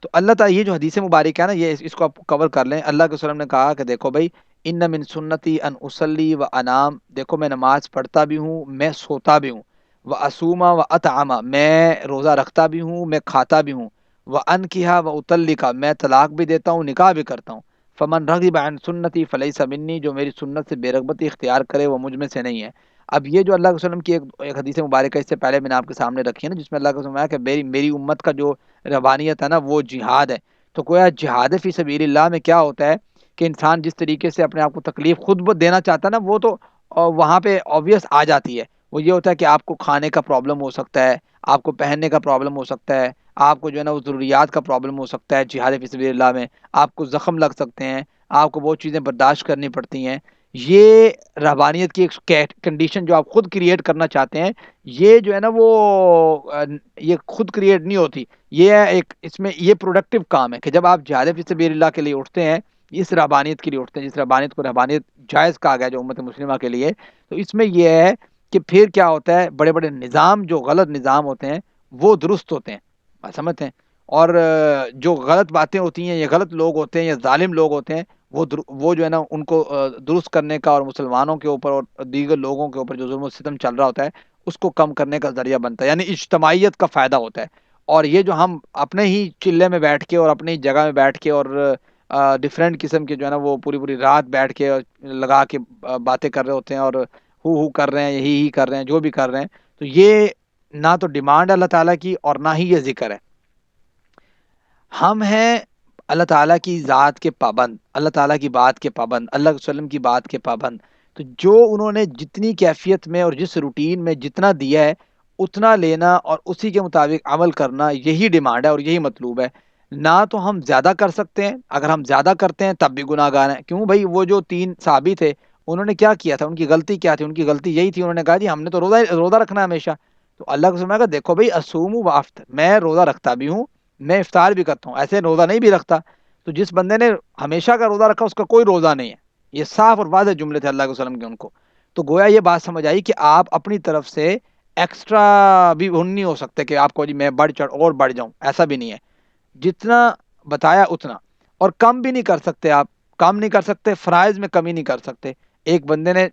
تو اللہ تعالیٰ یہ جو حدیث مبارک ہے نا، یہ اس کو آپ کور کر لیں. اللہ کے وسلم نے کہا کہ دیکھو بھائی، ان من سنتی ان اسلی و انام، دیکھو میں نماز پڑھتا بھی ہوں، میں سوتا بھی ہوں، و اسوما و اطعما، میں روزہ رکھتا بھی ہوں، میں کھاتا بھی ہوں، و انکحا و اطلقا، میں طلاق بھی دیتا ہوں، نکاح بھی کرتا ہوں. فمن رغب عن سنتی فلیس منی، جو میری سنت سے بے رغبتی اختیار کرے وہ مجھ میں سے نہیں ہے. اب یہ جو اللہ کے وسلم کی ایک حدیث مبارکہ اس سے پہلے میں نے آپ کے سامنے رکھی ہے نا، جس میں اللہ کے وسلم ہے کہ میری امت کا جو ربانیت ہے نا وہ جہاد ہے. تو گویا جہاد فی سبیل اللہ میں کیا ہوتا ہے کہ انسان جس طریقے سے اپنے آپ کو تکلیف خود دینا چاہتا ہے نا، وہ تو وہاں پہ آبویس آ جاتی ہے. وہ یہ ہوتا ہے کہ آپ کو کھانے کا پرابلم ہو سکتا ہے، آپ کو پہننے کا پرابلم ہو سکتا ہے، آپ کو جو ہے نا وہ ضروریات کا پرابلم ہو سکتا ہے. جہاد فی سبیل اللہ میں آپ کو زخم لگ سکتے ہیں، آپ کو بہت چیزیں برداشت کرنی پڑتی ہیں. یہ رہبانیت کی ایک کنڈیشن جو آپ خود کریٹ کرنا چاہتے ہیں، یہ جو ہے نا وہ یہ خود کریٹ نہیں ہوتی. یہ ہے ایک اس میں یہ پروڈکٹیو کام ہے کہ جب آپ جہاد فی سبیل اللہ کے لیے اٹھتے ہیں، اس رہبانیت کے لیے اٹھتے ہیں، جس رہبانیت کو رہبانیت جائز کہا گیا جو امت مسلمہ کے لیے. تو اس میں یہ ہے کہ پھر کیا ہوتا ہے، بڑے بڑے نظام جو غلط نظام ہوتے ہیں وہ درست ہوتے ہیں. بات سمجھتے ہیں؟ اور جو غلط باتیں ہوتی ہیں یا غلط لوگ ہوتے ہیں یا ظالم لوگ ہوتے ہیں، وہ جو ہے نا ان کو درست کرنے کا، اور مسلمانوں کے اوپر اور دیگر لوگوں کے اوپر جو ظلم و ستم چل رہا ہوتا ہے اس کو کم کرنے کا ذریعہ بنتا ہے. یعنی اجتماعیت کا فائدہ ہوتا ہے. اور یہ جو ہم اپنے ہی چلے میں بیٹھ کے اور اپنی ہی جگہ میں بیٹھ کے اور ڈفرینٹ قسم کے جو ہے نا وہ پوری پوری رات بیٹھ کے اور لگا کے باتیں کر رہے ہوتے ہیں اور ہو کر رہے ہیں، یہی ہی کر رہے ہیں، جو بھی کر رہے ہیں، تو یہ نہ تو ڈیمانڈ اللہ تعالیٰ کی اور نہ ہی یہ ذکر ہے. ہم ہیں اللہ تعالیٰ کی ذات کے پابند، اللہ تعالیٰ کی بات کے پابند، اللہ کے وسلم کی بات کے پابند. تو جو انہوں نے جتنی کیفیت میں اور جس روٹین میں جتنا دیا ہے اتنا لینا اور اسی کے مطابق عمل کرنا، یہی ڈیمانڈ ہے اور یہی مطلوب ہے. نہ تو ہم زیادہ کر سکتے ہیں، اگر ہم زیادہ کرتے ہیں تب بھی گناہ گار ہیں. کیوں بھائی؟ وہ جو تین صحابی تھے انہوں نے کیا کیا تھا؟ ان کی غلطی کیا تھی؟ ان کی غلطی یہی تھی، انہوں نے کہا جی ہم نے تو روزہ رکھنا ہے ہمیشہ. تو اللہ کو سمجھا کہ دیکھو بھائی، اسوم و افطر، میں روزہ رکھتا بھی ہوں، میں افطار بھی کرتا ہوں، ایسے روزہ نہیں بھی رکھتا. تو جس بندے نے ہمیشہ کا روزہ رکھا اس کا کوئی روزہ نہیں ہے. یہ صاف اور واضح جملے تھے اللہ کے وسلم کے ان کو. تو گویا یہ بات سمجھ آئی کہ آپ اپنی طرف سے ایکسٹرا بھی نہیں ہو سکتے کہ آپ کو جی میں بڑھ چڑھ اور بڑھ جاؤں، ایسا بھی نہیں ہے. جتنا بتایا اتنا، اور کم بھی نہیں کر سکتے. آپ کم نہیں کر سکتے، فرائض میں کمی نہیں کر سکتے. ایک بندے نے،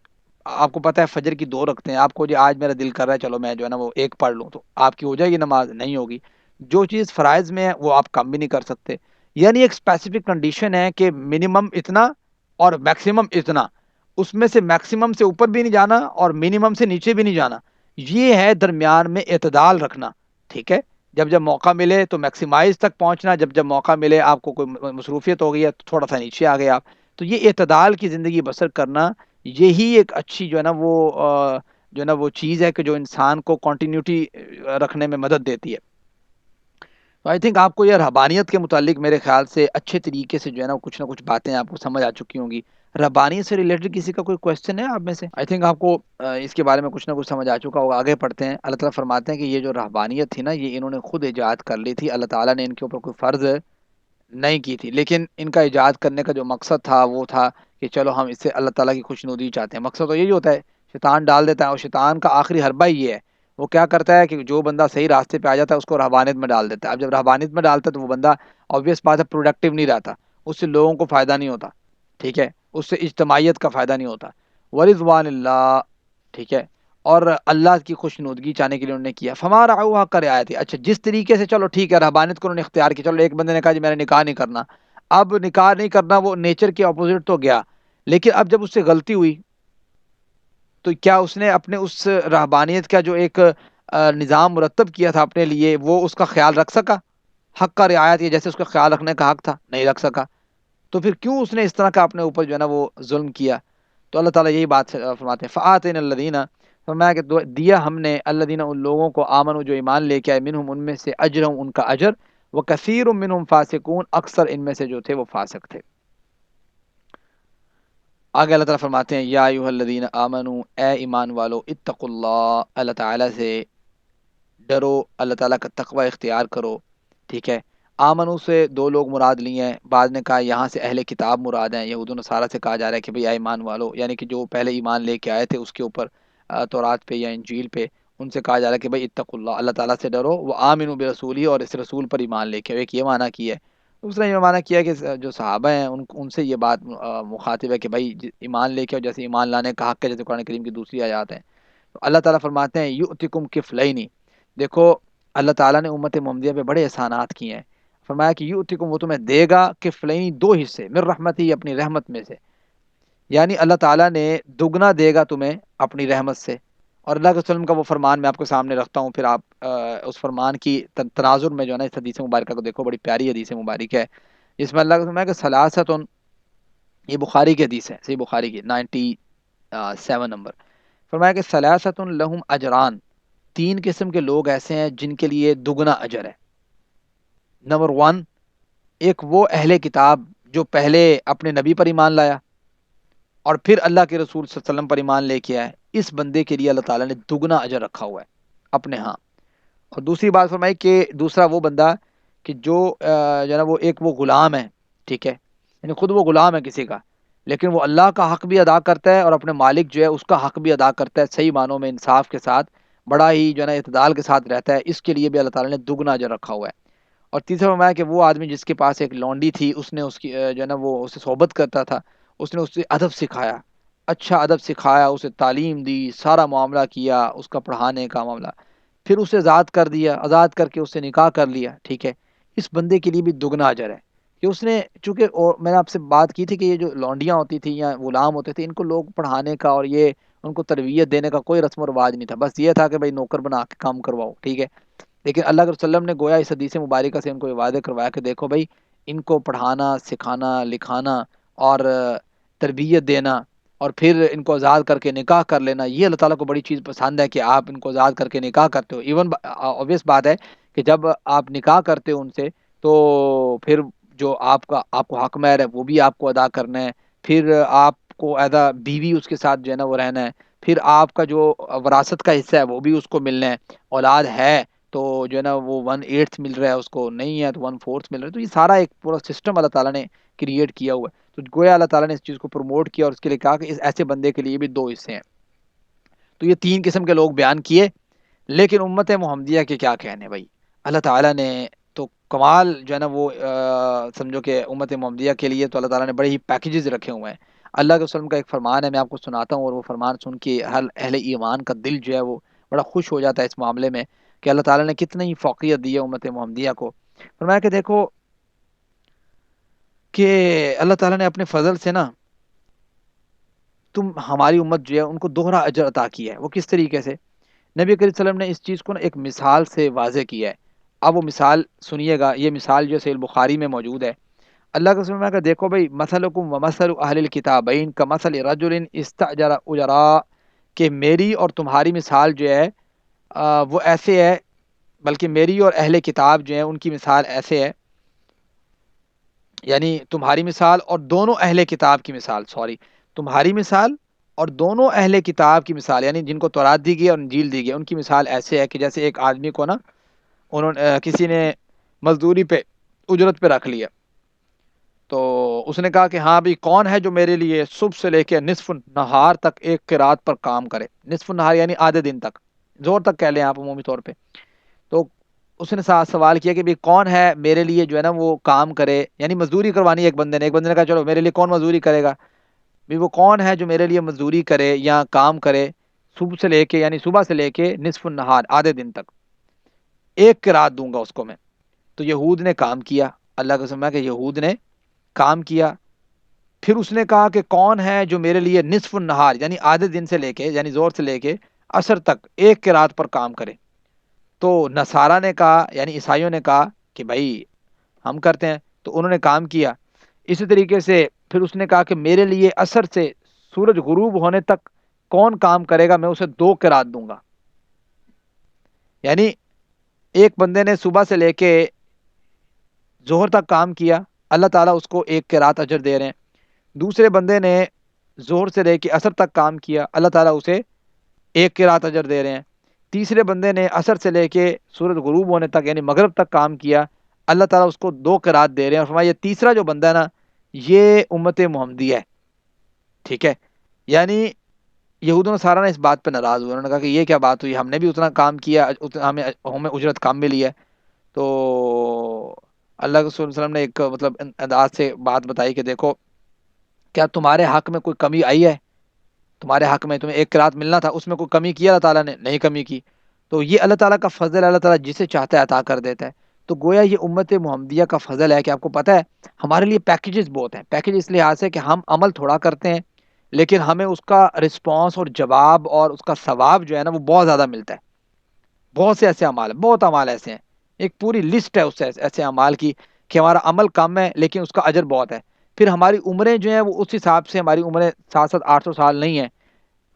آپ کو پتا ہے فجر کی 2 رکھتے ہیں، آپ کو جی آج میرا دل کر رہا ہے چلو میں جو ہے نا وہ 1 پڑھ لوں، تو آپ کی ہو جائے گی نماز؟ نہیں ہوگی. جو چیز فرائض میں ہے وہ آپ کم بھی نہیں کر سکتے. یعنی ایک اسپیسیفک کنڈیشن ہے کہ منیمم اتنا اور میکسیمم اتنا، اس میں سے میکسیمم سے اوپر بھی نہیں جانا اور منیمم سے نیچے بھی نہیں جانا. یہ ہے درمیان میں اعتدال رکھنا. ٹھیک ہے؟ جب جب موقع ملے تو میکسیمائز تک پہنچنا، جب جب موقع ملے آپ کو کوئی مصروفیت ہو گئی ہے تو تھوڑا سا نیچے آ گئے آپ. تو یہ اعتدال کی زندگی بسر کرنا، یہی ایک اچھی جو ہے نا وہ جو ہے نا وہ چیز ہے کہ جو انسان کو کنٹینیوٹی رکھنے میں مدد دیتی ہے. تو آئی تھنک آپ کو یہ رہبانیت کے متعلق میرے خیال سے اچھے طریقے سے جو ہے نا کچھ نہ کچھ باتیں آپ کو سمجھ آ چکی ہوں گی. رہبانیت سے ریلیٹڈ کسی کا کوئی کویشچن ہے آپ میں سے؟ آئی تھنک آپ کو اس کے بارے میں کچھ نہ کچھ سمجھ آ چکا ہوگا. آگے پڑھتے ہیں. اللہ تعالیٰ فرماتے ہیں کہ یہ جو رہبانیت تھی نا، یہ انہوں نے خود ایجاد کر لی تھی. اللہ تعالیٰ نے ان کے اوپر کوئی فرض نہیں کی تھی، لیکن ان کا ایجاد کرنے کا جو مقصد تھا وہ تھا کہ چلو ہم اس سے اللہ تعالیٰ کی خوشنودی چاہتے ہیں. مقصد تو یہی ہوتا ہے. شیطان ڈال دیتا ہے، اور شیطان کا آخری حربہ ہی یہ ہے. وہ کیا کرتا ہے کہ جو بندہ صحیح راستے پہ آ جاتا ہے اس کو رہبانیت میں ڈال دیتا ہے. اب جب رہبانیت میں ڈالتا ہے تو وہ بندہ obvious بات ہے پروڈکٹیو نہیں رہتا، اس سے لوگوں کو فائدہ نہیں ہوتا. ٹھیک ہے؟ اس سے اجتماعیت کا فائدہ نہیں ہوتا. ورضوان اللہ. ٹھیک ہے؟ اور اللہ کی خوشنودگی چاہنے کے لیے انہوں نے کیا. فما رعوها حق رعایتہ. اچھا، جس طریقے سے چلو ٹھیک ہے رہبانیت کو انہوں نے اختیار کی. چلو ایک بندے نے کہا جی میں نے نکاح نہیں کرنا. اب نکاح نہیں کرنا وہ نیچر کے اپوزٹ تو گیا، لیکن اب جب اس سے غلطی ہوئی تو کیا اس نے اپنے اس رہبانیت کا جو ایک نظام مرتب کیا تھا اپنے لیے، وہ اس کا خیال رکھ سکا؟ حق کا رعایت، یہ جیسے اس کا خیال رکھنے کا حق تھا، نہیں رکھ سکا. تو پھر کیوں اس نے اس طرح کا اپنے اوپر جو ہے نا وہ ظلم کیا؟ تو اللہ تعالیٰ یہی بات فرماتے ہیں. فآتینا الذین، فرمایا کہ دیا ہم نے الذین ان لوگوں کو، آمنوا جو ایمان لے کے آئے، منہم ان میں سے، اجرہم ان کا اجر، وکثیر منہم فاسقون اکثر ان میں سے جو تھے وہ فاسق تھے. آگے اللہ تعالیٰ فرماتے ہیں یا ایھا الذین آمنوا، اے ایمان والو، اتقوا اللہ، اللہ تعالیٰ سے ڈرو، اللہ تعالیٰ کا تقوی اختیار کرو. ٹھیک ہے؟ آمنو سے 2 لوگ مراد لیے ہیں. بعد نے کہا یہاں سے اہل کتاب مراد ہیں، یہود و نصارہ سے کہا جا رہا ہے کہ بھئی اے ایمان والو، یعنی کہ جو پہلے ایمان لے کے آئے تھے اس کے اوپر تورات پہ یا انجیل پہ، ان سے کہا جا رہا ہے کہ بھئی اتقوا اللہ، اللہ تعالیٰ سے ڈرو. وہ آمنوا برسولہ، اور اس رسول پر ایمان لے کے. ایک یہ معنی کیا ہے. دوسرا یہ معنی کیا کہ جو صحابہ ہیں ان سے یہ بات مخاطب ہے کہ بھئی ایمان لے کے، اور جیسے ایمان لانے کا حق ہے جیسے قرآن کریم کی دوسری آیات ہیں. تو اللہ تعالیٰ فرماتے ہیں یؤتکم کفلین. دیکھو اللہ تعالیٰ نے امت محمدیہ پہ بڑے احسانات کیے ہیں. فرمایا کہ یؤتکم، وہ تمہیں دے گا، کفلین 2 حصے، من رحمتی، اپنی رحمت میں سے. یعنی اللہ تعالیٰ نے دگنا دے گا تمہیں اپنی رحمت سے. اور اللہ کے وسلم کا وہ فرمان میں آپ کے سامنے رکھتا ہوں، پھر آپ اس فرمان کی تناظر میں جو ہے نا اس حدیث مبارکہ کو دیکھو. بڑی پیاری حدیث مبارک ہے جس میں اللہ کے فرمایا کہ ثلاثۃ، یہ بخاری کی حدیث ہے، صحیح بخاری کی 97 نمبر. فرمایا کہ ثلاثۃ لہم اجران، 3 قسم کے لوگ ایسے ہیں جن کے لیے دگنا اجر ہے. نمبر 1، ایک وہ اہل کتاب جو پہلے اپنے نبی پر ایمان لایا اور پھر اللہ کے رسول صلی اللہ علیہ وسلم پر ایمان لے کے آئے. اس بندے کے لیے اللہ تعالیٰ نے دگنا اجر رکھا ہوا ہے اپنے ہاں. اور دوسری بات فرمائی کہ دوسرا وہ بندہ کہ جو جو ہے نا وہ ایک وہ غلام ہے. ٹھیک ہے؟ یعنی خود وہ غلام ہے کسی کا، لیکن وہ اللہ کا حق بھی ادا کرتا ہے اور اپنے مالک جو ہے اس کا حق بھی ادا کرتا ہے، صحیح معنوں میں انصاف کے ساتھ، بڑا ہی جو ہے نا اعتدال کے ساتھ رہتا ہے. اس کے لیے بھی اللہ تعالیٰ نے دگنا اجر رکھا ہوا ہے. اور تیسرا فرمایا کہ وہ آدمی جس کے پاس ایک لونڈی تھی، اس نے اس کی جو ہے نا وہ اسے صحبت کرتا تھا، اس نے اس سے ادب سکھایا، اچھا ادب سکھایا، اسے تعلیم دی، سارا معاملہ کیا اس کا پڑھانے کا معاملہ. پھر اسے آزاد کر دیا، آزاد کر کے اس سے نکاح کر لیا، ٹھیک ہے، اس بندے کے لیے بھی دگنا اجر ہے کہ اس نے، چونکہ اور میں نے آپ سے بات کی تھی کہ یہ جو لونڈیاں ہوتی تھیں یا غلام ہوتے تھے، ان کو لوگ پڑھانے کا اور یہ ان کو تربیت دینے کا کوئی رسم و رواج نہیں تھا، بس یہ تھا کہ بھائی نوکر بنا کے کام کرواؤ، ٹھیک ہے۔ لیکن اللہ کے وسلم نے گویا اس حدیث مبارکہ سے ان کو یہ وعدہ کروایا کہ دیکھو بھائی، ان کو پڑھانا، سکھانا، لکھانا اور تربیت دینا، اور پھر ان کو آزاد کر کے نکاح کر لینا، یہ اللہ تعالیٰ کو بڑی چیز پسند ہے کہ آپ ان کو آزاد کر کے نکاح کرتے ہو۔ ایون obvious بات ہے کہ جب آپ نکاح کرتے ہو ان سے، تو پھر جو آپ کو حق مہر ہے وہ بھی آپ کو ادا کرنا ہے، پھر آپ کو ایز اے بیوی اس کے ساتھ جو ہے نا وہ رہنا ہے، پھر آپ کا جو وراثت کا حصہ ہے وہ بھی اس کو ملنا ہے، اولاد ہے تو جو ہے نا وہ 1/8 مل رہا ہے اس کو، نہیں ہے تو 1/4 مل رہا ہے، تو یہ سارا ایک پورا سسٹم اللہ تعالیٰ نے کریٹ کیا ہوا ہے۔ تو گویا اللہ تعالیٰ نے اس چیز کو پروموٹ کیا اور اس کے لیے کہا کہ اس ایسے بندے کے لیے بھی 2 حصے ہیں۔ تو یہ 3 قسم کے لوگ بیان کیے، لیکن امت محمدیہ کے کیا کہنے بھائی، اللہ تعالیٰ نے تو کمال جو ہے نا وہ سمجھو کہ امت محمدیہ کے لیے تو اللہ تعالیٰ نے بڑے ہی پیکیجز رکھے ہوئے ہیں۔ اللہ کے وسلم کا ایک فرمان ہے، میں آپ کو سناتا ہوں، اور وہ فرمان سن کے ہر اہل ایمان کا دل جو ہے وہ بڑا خوش ہو جاتا ہے اس معاملے میں کہ اللہ تعالیٰ نے کتنی ہی فوقیت دی ہے امت محمدیہ کو۔ فرمایا کہ دیکھو کہ اللہ تعالیٰ نے اپنے فضل سے نا تم ہماری امت جو ہے ان کو دوہرا اجر عطا کیا ہے۔ وہ کس طریقے سے؟ نبی کریم صلی اللہ علیہ وسلم نے اس چیز کو نا ایک مثال سے واضح کیا ہے۔ اب وہ مثال سنیے گا، یہ مثال جو صحیح بخاری میں موجود ہے۔ اللہ کے رسول نے کہا دیکھو بھائی، مثلکم ومثل اہل الکتابین کمثل رجل استاجر اجراء، کہ میری اور تمہاری مثال جو ہے وہ ایسے ہے، بلکہ میری اور اہل کتاب جو ہیں ان کی مثال ایسے ہے، یعنی تمہاری مثال اور دونوں اہل کتاب کی مثال، سوری، تمہاری مثال اور دونوں اہل کتاب کی مثال، یعنی جن کو تورات دی گئی اور انجیل دی گئی، ان کی مثال ایسے ہے کہ جیسے ایک آدمی کو نا کسی نے مزدوری پہ، اجرت پہ رکھ لیا، تو اس نے کہا کہ ہاں بھی کون ہے جو میرے لیے صبح سے لے کے نصف نہار تک ایک قرات پر کام کرے، نصف نہار یعنی آدھے دن تک، زور تک کہہ لیں آپ عمومی طور پہ۔ تو اس نے سوال کیا کہ بھی کون ہے میرے لیے جو ہے نا وہ کام کرے، یعنی مزدوری کروانی ہے ایک بندے نے کہا چلو میرے لیے کون مزدوری کرے گا، بھی وہ کون ہے جو میرے لیے مزدوری کرے یا کام کرے صبح سے لے کے، یعنی صبح سے لے کے نصف النہار آدھے دن تک، ایک قرات دوں گا اس کو میں۔ تو یہود نے کام کیا، اللہ کا سمجھا کہ یہود نے کام کیا۔ پھر اس نے کہا کہ کون ہے جو میرے لیے نصف النہار یعنی آدھے دن سے لے کے، یعنی زور سے لے کے عصر تک ایک قرات پر کام کرے۔ تو نصارہ نے کہا، یعنی عیسائیوں نے کہا کہ بھائی ہم کرتے ہیں، تو انہوں نے کام کیا۔ اسی طریقے سے پھر اس نے کہا کہ میرے لیے عصر سے سورج غروب ہونے تک کون کام کرے گا، میں اسے 2 قرات دوں گا۔ یعنی ایک بندے نے صبح سے لے کے ظہر تک کام کیا، اللہ تعالیٰ اس کو 1 قرات اجر دے رہے ہیں۔ دوسرے بندے نے ظہر سے لے کے عصر تک کام کیا، اللہ تعالیٰ اسے 1 قرات اجر دے رہے ہیں۔ تیسرے بندے نے عصر سے لے کے سورج غروب ہونے تک یعنی مغرب تک کام کیا، اللہ تعالیٰ اس کو 2 قرات دے رہے ہیں، اور فرمایا یہ تیسرا جو بندہ ہے نا یہ امت محمدیہ ہے، ٹھیک ہے۔ یعنی یہود و نصارہ نے اس بات پہ ناراض ہوئے، انہوں نے کہا کہ یہ کیا بات ہوئی، ہم نے بھی اتنا کام کیا، ہمیں اجرت کم ملی ہے۔ تو اللہ کے رسول صلی اللہ علیہ وسلم نے ایک مطلب انداز سے بات بتائی کہ دیکھو کیا تمہارے حق میں کوئی کمی آئی ہے، تمہارے حق میں تمہیں 1 قرات ملنا تھا، اس میں کوئی کمی کی اللہ تعالیٰ نے؟ نہیں کمی کی۔ تو یہ اللہ تعالیٰ کا فضل ہے، اللہ تعالیٰ جسے چاہتا ہے عطا کر دیتا ہے۔ تو گویا یہ امت محمدیہ کا فضل ہے کہ آپ کو پتہ ہے ہمارے لیے پیکیجز بہت ہیں، پیکیج اس لحاظ سے کہ ہم عمل تھوڑا کرتے ہیں لیکن ہمیں اس کا رسپانس اور جواب اور اس کا ثواب جو ہے نا وہ بہت زیادہ ملتا ہے۔ بہت سے ایسے اعمال ہیں، بہت اعمال ایسے ہیں، ایک پوری لسٹ ہے اس سے ایسے اعمال کی کہ ہمارا عمل کم ہے لیکن اس کا اجر بہت ہے۔ پھر ہماری عمریں جو ہیں وہ اس حساب سے، ہماری عمریں 700-800 سال نہیں ہیں،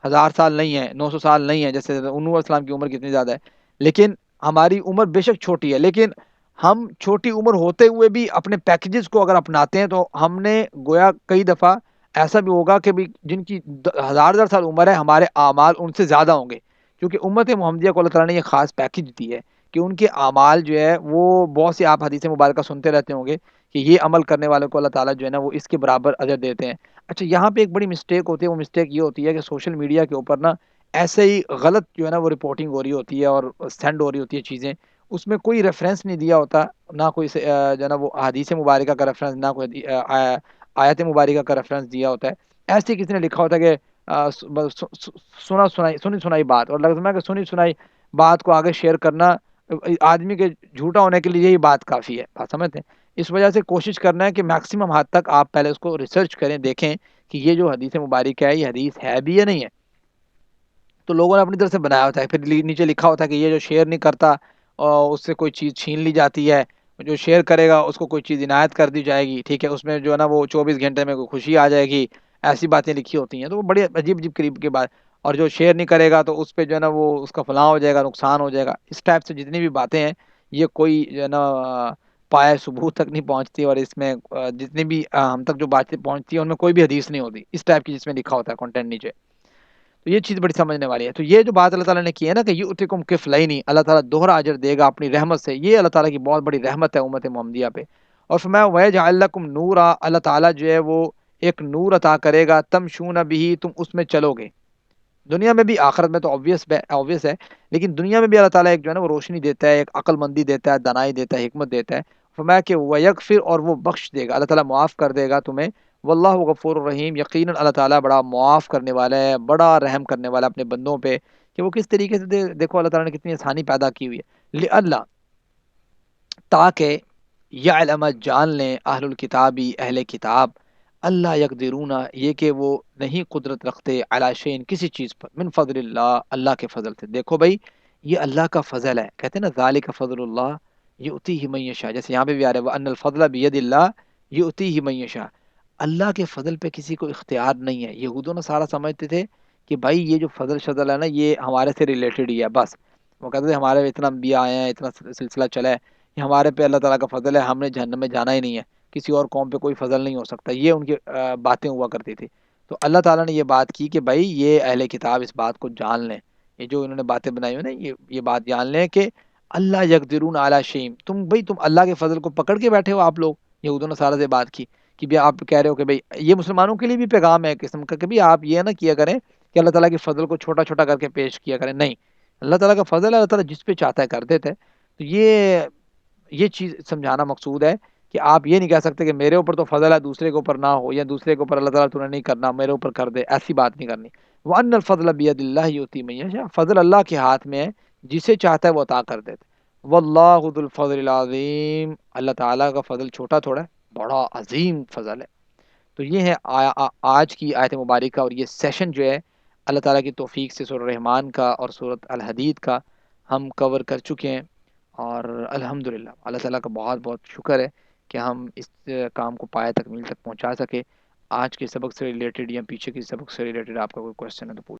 1000 سال نہیں ہے، 900 سال نہیں ہے، جیسے نوح علیہ السلام کی عمر کتنی زیادہ ہے، لیکن ہماری عمر بے شک چھوٹی ہے، لیکن ہم چھوٹی عمر ہوتے ہوئے بھی اپنے پیکیجز کو اگر اپناتے ہیں تو ہم نے گویا کئی دفعہ ایسا بھی ہوگا کہ بھی جن کی 1000 سال عمر ہے ہمارے اعمال ان سے زیادہ ہوں گے، کیونکہ امت محمدیہ کو اللہ تعالیٰ نے یہ خاص پیکیج دی ہے کہ ان کے اعمال جو ہے وہ بہت سی، آپ حدیث مبارکہ سنتے رہتے ہوں گے کہ یہ عمل کرنے والوں کو اللہ تعالیٰ جو ہے نا وہ اس کے برابر اجر دیتے ہیں۔ اچھا، یہاں پہ ایک بڑی مسٹیک ہوتی ہے، وہ مسٹیک یہ ہوتی ہے کہ سوشل میڈیا کے اوپر نا ایسے ہی غلط جو ہے نا وہ رپورٹنگ ہو رہی ہوتی ہے اور سینڈ ہو رہی ہوتی ہے چیزیں، اس میں کوئی ریفرنس نہیں دیا ہوتا، نہ کوئی جو ہے نا وہ حدیث مبارکہ کا ریفرنس، نہ کوئی آیت مبارکہ کا ریفرنس دیا ہوتا ہے، ایسے کسی نے لکھا ہوتا ہے کہ سنی سنائی بات، اور لگتا ہے کہ سنی سنائی بات کو آگے شیئر کرنا آدمی کے جھوٹا ہونے کے لیے یہی بات کافی ہے، بات سمجھتے ہیں؟ اس وجہ سے کوشش کرنا ہے کہ میکسیمم حد تک آپ پہلے اس کو ریسرچ کریں، دیکھیں کہ یہ جو حدیث مبارک ہے یہ حدیث ہے بھی یا نہیں ہے۔ تو لوگوں نے اپنی طرف سے بنایا ہوتا ہے، پھر نیچے لکھا ہوتا ہے کہ یہ جو شیئر نہیں کرتا اور اس سے کوئی چیز چھین لی جاتی ہے، جو شیئر کرے گا اس کو کوئی چیز عنایت کر دی جائے گی، ٹھیک ہے، اس میں جو ہے نا وہ 24 گھنٹے میں کوئی خوشی آ جائے گی، ایسی باتیں لکھی ہوتی ہیں، تو وہ بڑی عجیب عجیب قریب کے بات۔ اور جو شیئر نہیں کرے گا تو اس پہ جو ہے نا وہ اس کا فلاں ہو جائے گا، نقصان ہو جائے گا، اس ٹائپ سے جتنی بھی باتیں ہیں یہ کوئی جو ہے نا پائے ثبوت تک نہیں پہنچتی، اور اس میں جتنی بھی ہم تک جو باتیں پہنچتی ہیں ان میں کوئی بھی حدیث نہیں ہوتی اس ٹائپ کی جس میں لکھا ہوتا ہے کنٹینٹ نیچے۔ تو یہ چیز بڑی سمجھنے والی ہے۔ تو یہ جو بات اللہ تعالیٰ نے کی ہے نا کہ یؤتکم کفلین، اللہ تعالیٰ دوہرا اجر دے گا اپنی رحمت سے، یہ اللہ تعالیٰ کی بہت بڑی رحمت ہے امت محمدیہ پہ۔ اور فرمایا وَيَجْعَلْ لَكُمْ نُورًا، اللہ تعالیٰ جو ہے وہ ایک نور عطا کرے گا، تمشون بہ، تم اس میں چلو گے، دنیا میں بھی آخرت میں تو obvious ہے، لیکن دنیا میں بھی اللہ تعالیٰ ایک جو ہے نا وہ روشنی دیتا ہے، ایک عقل مندی دیتا ہے، دانائی دیتا ہے، حکمت دیتا ہے۔ فرمایا کہ وَيَغْفِرْ، اور وہ بخش دے گا، اللہ تعالیٰ معاف کر دے گا تمہیں، واللہ غفور الرحیم، یقیناً اللہ تعالیٰ بڑا معاف کرنے والا ہے، بڑا رحم کرنے والا ہے اپنے بندوں پہ، کہ وہ کس طریقے سے دیکھو اللہ تعالیٰ نے کتنی آسانی پیدا کی ہوئی ہے، لِأَلَّا، تاکہ یعلم، جان لیں، اہل الکتابی، اہل کتاب، اللہ یقدرون، یہ کہ وہ نہیں قدرت رکھتے، علی شیء، کسی چیز پر، من فضل اللہ، اللہ کے فضل سے۔ دیکھو بھائی یہ اللہ کا فضل ہے، کہتے ہیں نا ذالک فضل اللہ یؤتیہ من یشاء، جیسے یہاں پہ بھی آ رہا ہے وان الفضل بید اللہ یؤتیہ من یشاء، اللہ کے فضل پہ کسی کو اختیار نہیں ہے۔ یہود و نصارہ سمجھتے تھے کہ بھائی یہ جو فضل شضل ہے نا یہ ہمارے سے ریلیٹڈ ہی ہے بس، وہ کہتے تھے ہمارے پہ اتنا انبیاء آئے ہیں، اتنا سلسلہ چلا ہے، یہ ہمارے پہ اللہ تعالیٰ کا فضل ہے، ہم نے جہنم میں جانا ہی نہیں ہے، کسی اور قوم پہ کوئی فضل نہیں ہو سکتا، یہ ان کی باتیں ہوا کرتی تھی۔ تو اللہ تعالیٰ نے یہ بات کی کہ بھائی یہ اہل کتاب اس بات کو جان لیں، یہ جو انہوں نے باتیں بنائی ہوئی نا یہ بات جان لیں کہ اللہ یقدرون علی شیء، تم اللہ کے فضل کو پکڑ کے بیٹھے ہو آپ لوگ، یہود و نصارہ سے بات کی کہ بھی آپ کہہ رہے ہو کہ بھائی یہ مسلمانوں کے لیے بھی پیغام ہے قسم کا کہ بھی آپ یہ نہ کیا کریں کہ اللہ تعالیٰ کے فضل کو چھوٹا چھوٹا کر کے پیش کیا کریں، نہیں، اللہ تعالیٰ کا فضل ہے، اللہ تعالیٰ جس پہ چاہتا ہے کر دیتا ہے۔ تو یہ چیز سمجھانا مقصود ہے کہ آپ یہ نہیں کہہ سکتے کہ میرے اوپر تو فضل ہے دوسرے کے اوپر نہ ہو، یا دوسرے کے اوپر اللہ تعالیٰ تو نے نہیں کرنا میرے اوپر کر دے، ایسی بات نہیں کرنی۔ وَأَنَّ الْفَضْلَ بِيَدِ اللَّهِ يُؤْتِيهِ مَن يَشَاءُ، فضل اللہ کے ہاتھ میں ہے، جسے چاہتا ہے وہ عطا کر دیتا ہے۔ وَاللَّهُ ذُو الْفَضْلِ الْعَظِيمِ، اللہ تعالیٰ کا فضل چھوٹا تھوڑا ہے، بڑا عظیم فضل ہے۔ تو یہ ہے آج کی آیت مبارکہ، اور یہ سیشن جو ہے اللہ تعالیٰ کی توفیق سے سورہ رحمان کا اور سورۃ الحدید کا ہم کور کر چکے ہیں، اور الحمدللہ اللہ تعالیٰ کا بہت بہت شکر ہے کہ ہم اس کام کو پایہ تکمیل تک پہنچا سکے۔ آج کے سبق سے ریلیٹڈ یا پیچھے کے سبق سے ریلیٹڈ آپ کا کوئی کوشچن ہے تو پوچھ